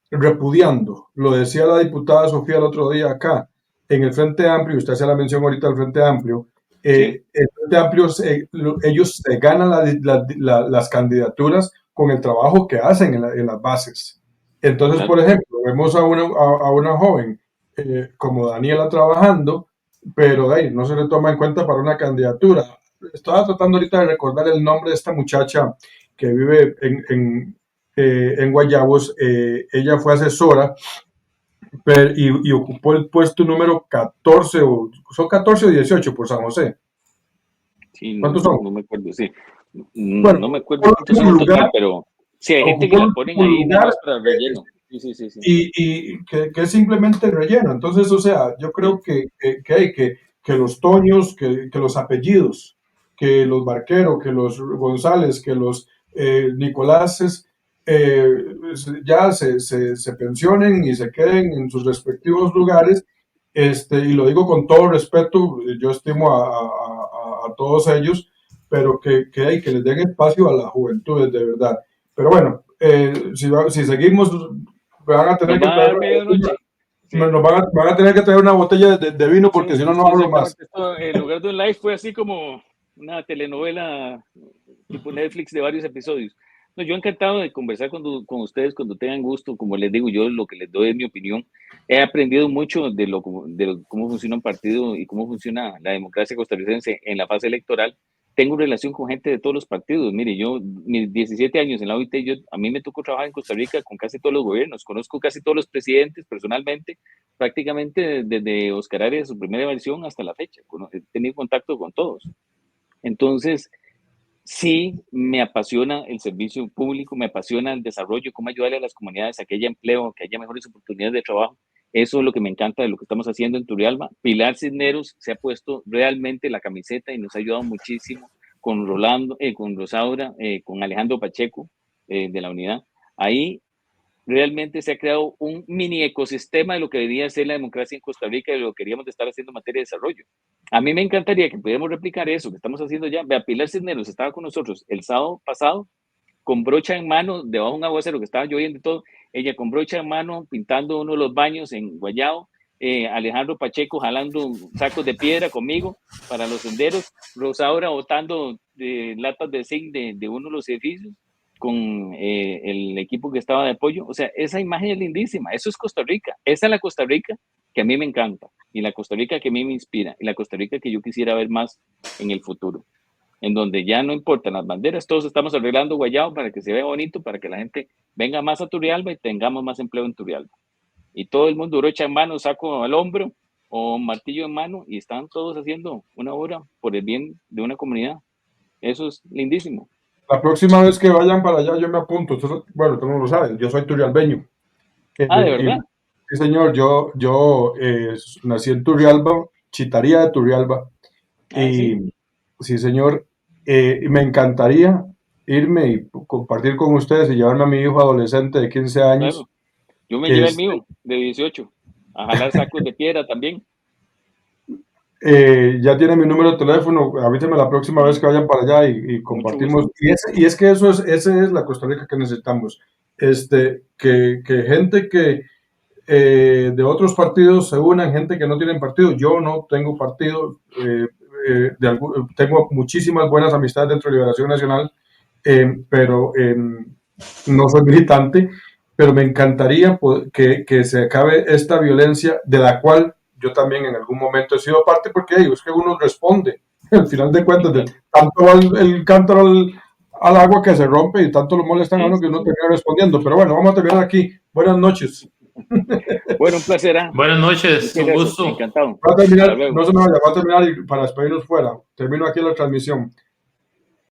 repudiando. Lo decía la diputada Sofía el otro día acá, en el Frente Amplio, usted hace la mención ahorita del Frente Amplio, Sí. el Frente Amplio, ellos se ganan las candidaturas con el trabajo que hacen en las bases. Entonces, Claro. por ejemplo, vemos a una joven como Daniela trabajando, pero de ahí no se le toma en cuenta para una candidatura. Estaba tratando ahorita de recordar el nombre de esta muchacha que vive en Guayabos. Ella fue asesora y ocupó el puesto número 14, son 14 o 18 por San José. Sí, ¿Cuántos son? no me acuerdo, sí. Bueno, No me acuerdo cuántos son en total, pero sí, hay gente que la ponen ahí nada más para relleno. Sí. Y que es simplemente relleno. Entonces, o sea, yo creo que los Toños, que los apellidos, que los Barquero, que los González, que los Nicoláses, ya se pensionen y se queden en sus respectivos lugares. Y lo digo con todo respeto, yo estimo a todos ellos, pero que les den espacio a la juventud, de verdad. Pero bueno, si seguimos, van a tener Nos que va a traer dar medianoche. Sí. nos van a tener que traer una botella de vino porque si no, no hablo más. Esto, en lugar de un live fue así como una telenovela tipo Netflix de varios episodios. No, yo encantado de conversar con ustedes cuando tengan gusto. Como les digo, yo lo que les doy es mi opinión. He aprendido mucho de cómo funciona un partido y cómo funciona la democracia costarricense en la fase electoral. Tengo relación con gente de todos los partidos. Mire, yo, mis 17 años en la OIT, a mí me tocó trabajar en Costa Rica con casi todos los gobiernos. Conozco casi todos los presidentes personalmente, prácticamente desde Oscar Arias, su primera versión, hasta la fecha. He tenido contacto con todos. Entonces, sí me apasiona el servicio público, me apasiona el desarrollo, cómo ayudarle a las comunidades a que haya empleo, que haya mejores oportunidades de trabajo. Eso es lo que me encanta de lo que estamos haciendo en Turrialba. Pilar Cisneros se ha puesto realmente la camiseta y nos ha ayudado muchísimo con Rolando, con Rosaura, con Alejandro Pacheco de la unidad. Ahí realmente se ha creado un mini ecosistema de lo que debería ser la democracia en Costa Rica y de lo que queríamos estar haciendo en materia de desarrollo. A mí me encantaría que pudiéramos replicar eso que estamos haciendo ya. Vea, Pilar Cisneros estaba con nosotros el sábado pasado con brocha en mano, debajo de un aguacero que estaba lloviendo y todo, ella con brocha en mano pintando uno de los baños en Guayao, Alejandro Pacheco jalando sacos de piedra conmigo para los senderos, Rosaura botando latas de zinc de uno de los edificios con el equipo que estaba de apoyo. O sea, esa imagen es lindísima. Eso es Costa Rica. Esa es la Costa Rica que a mí me encanta y la Costa Rica que a mí me inspira y la Costa Rica que yo quisiera ver más en el futuro, en donde ya no importan las banderas, todos estamos arreglando Guayao para que se vea bonito, para que la gente venga más a Turrialba y tengamos más empleo en Turrialba. Y todo el mundo brocha en mano, saco al hombro o martillo en mano y están todos haciendo una obra por el bien de una comunidad. Eso es lindísimo. La próxima vez que vayan para allá, yo me apunto. Bueno, tú no lo sabes, yo soy turrialbeño. ¿De verdad? Sí, señor, yo nací en Turrialba, Chitaría de Turrialba. Y sí, señor, me encantaría irme y compartir con ustedes y llevarme a mi hijo adolescente de 15 años. Claro. Yo me llevé el mío de 18 a jalar sacos de piedra también. Ya tiene mi número de teléfono, avíseme la próxima vez que vayan para allá y compartimos. Y es que esa es la Costa Rica que necesitamos. Que gente que de otros partidos se unan, gente que no tienen partido. Yo no tengo partido, tengo muchísimas buenas amistades dentro de Liberación Nacional, pero no soy militante, pero me encantaría que se acabe esta violencia de la cual yo también en algún momento he sido parte, porque es que uno responde, al final de cuentas, tanto va el cántaro al agua que se rompe y tanto lo molestan a uno que uno termina respondiendo. Pero bueno, vamos a terminar aquí. Buenas noches. Bueno, un placer. Buenas noches, un gusto. Encantado. Voy a terminar, no se me vaya, voy a terminar y para despedirnos fuera. Termino aquí la transmisión.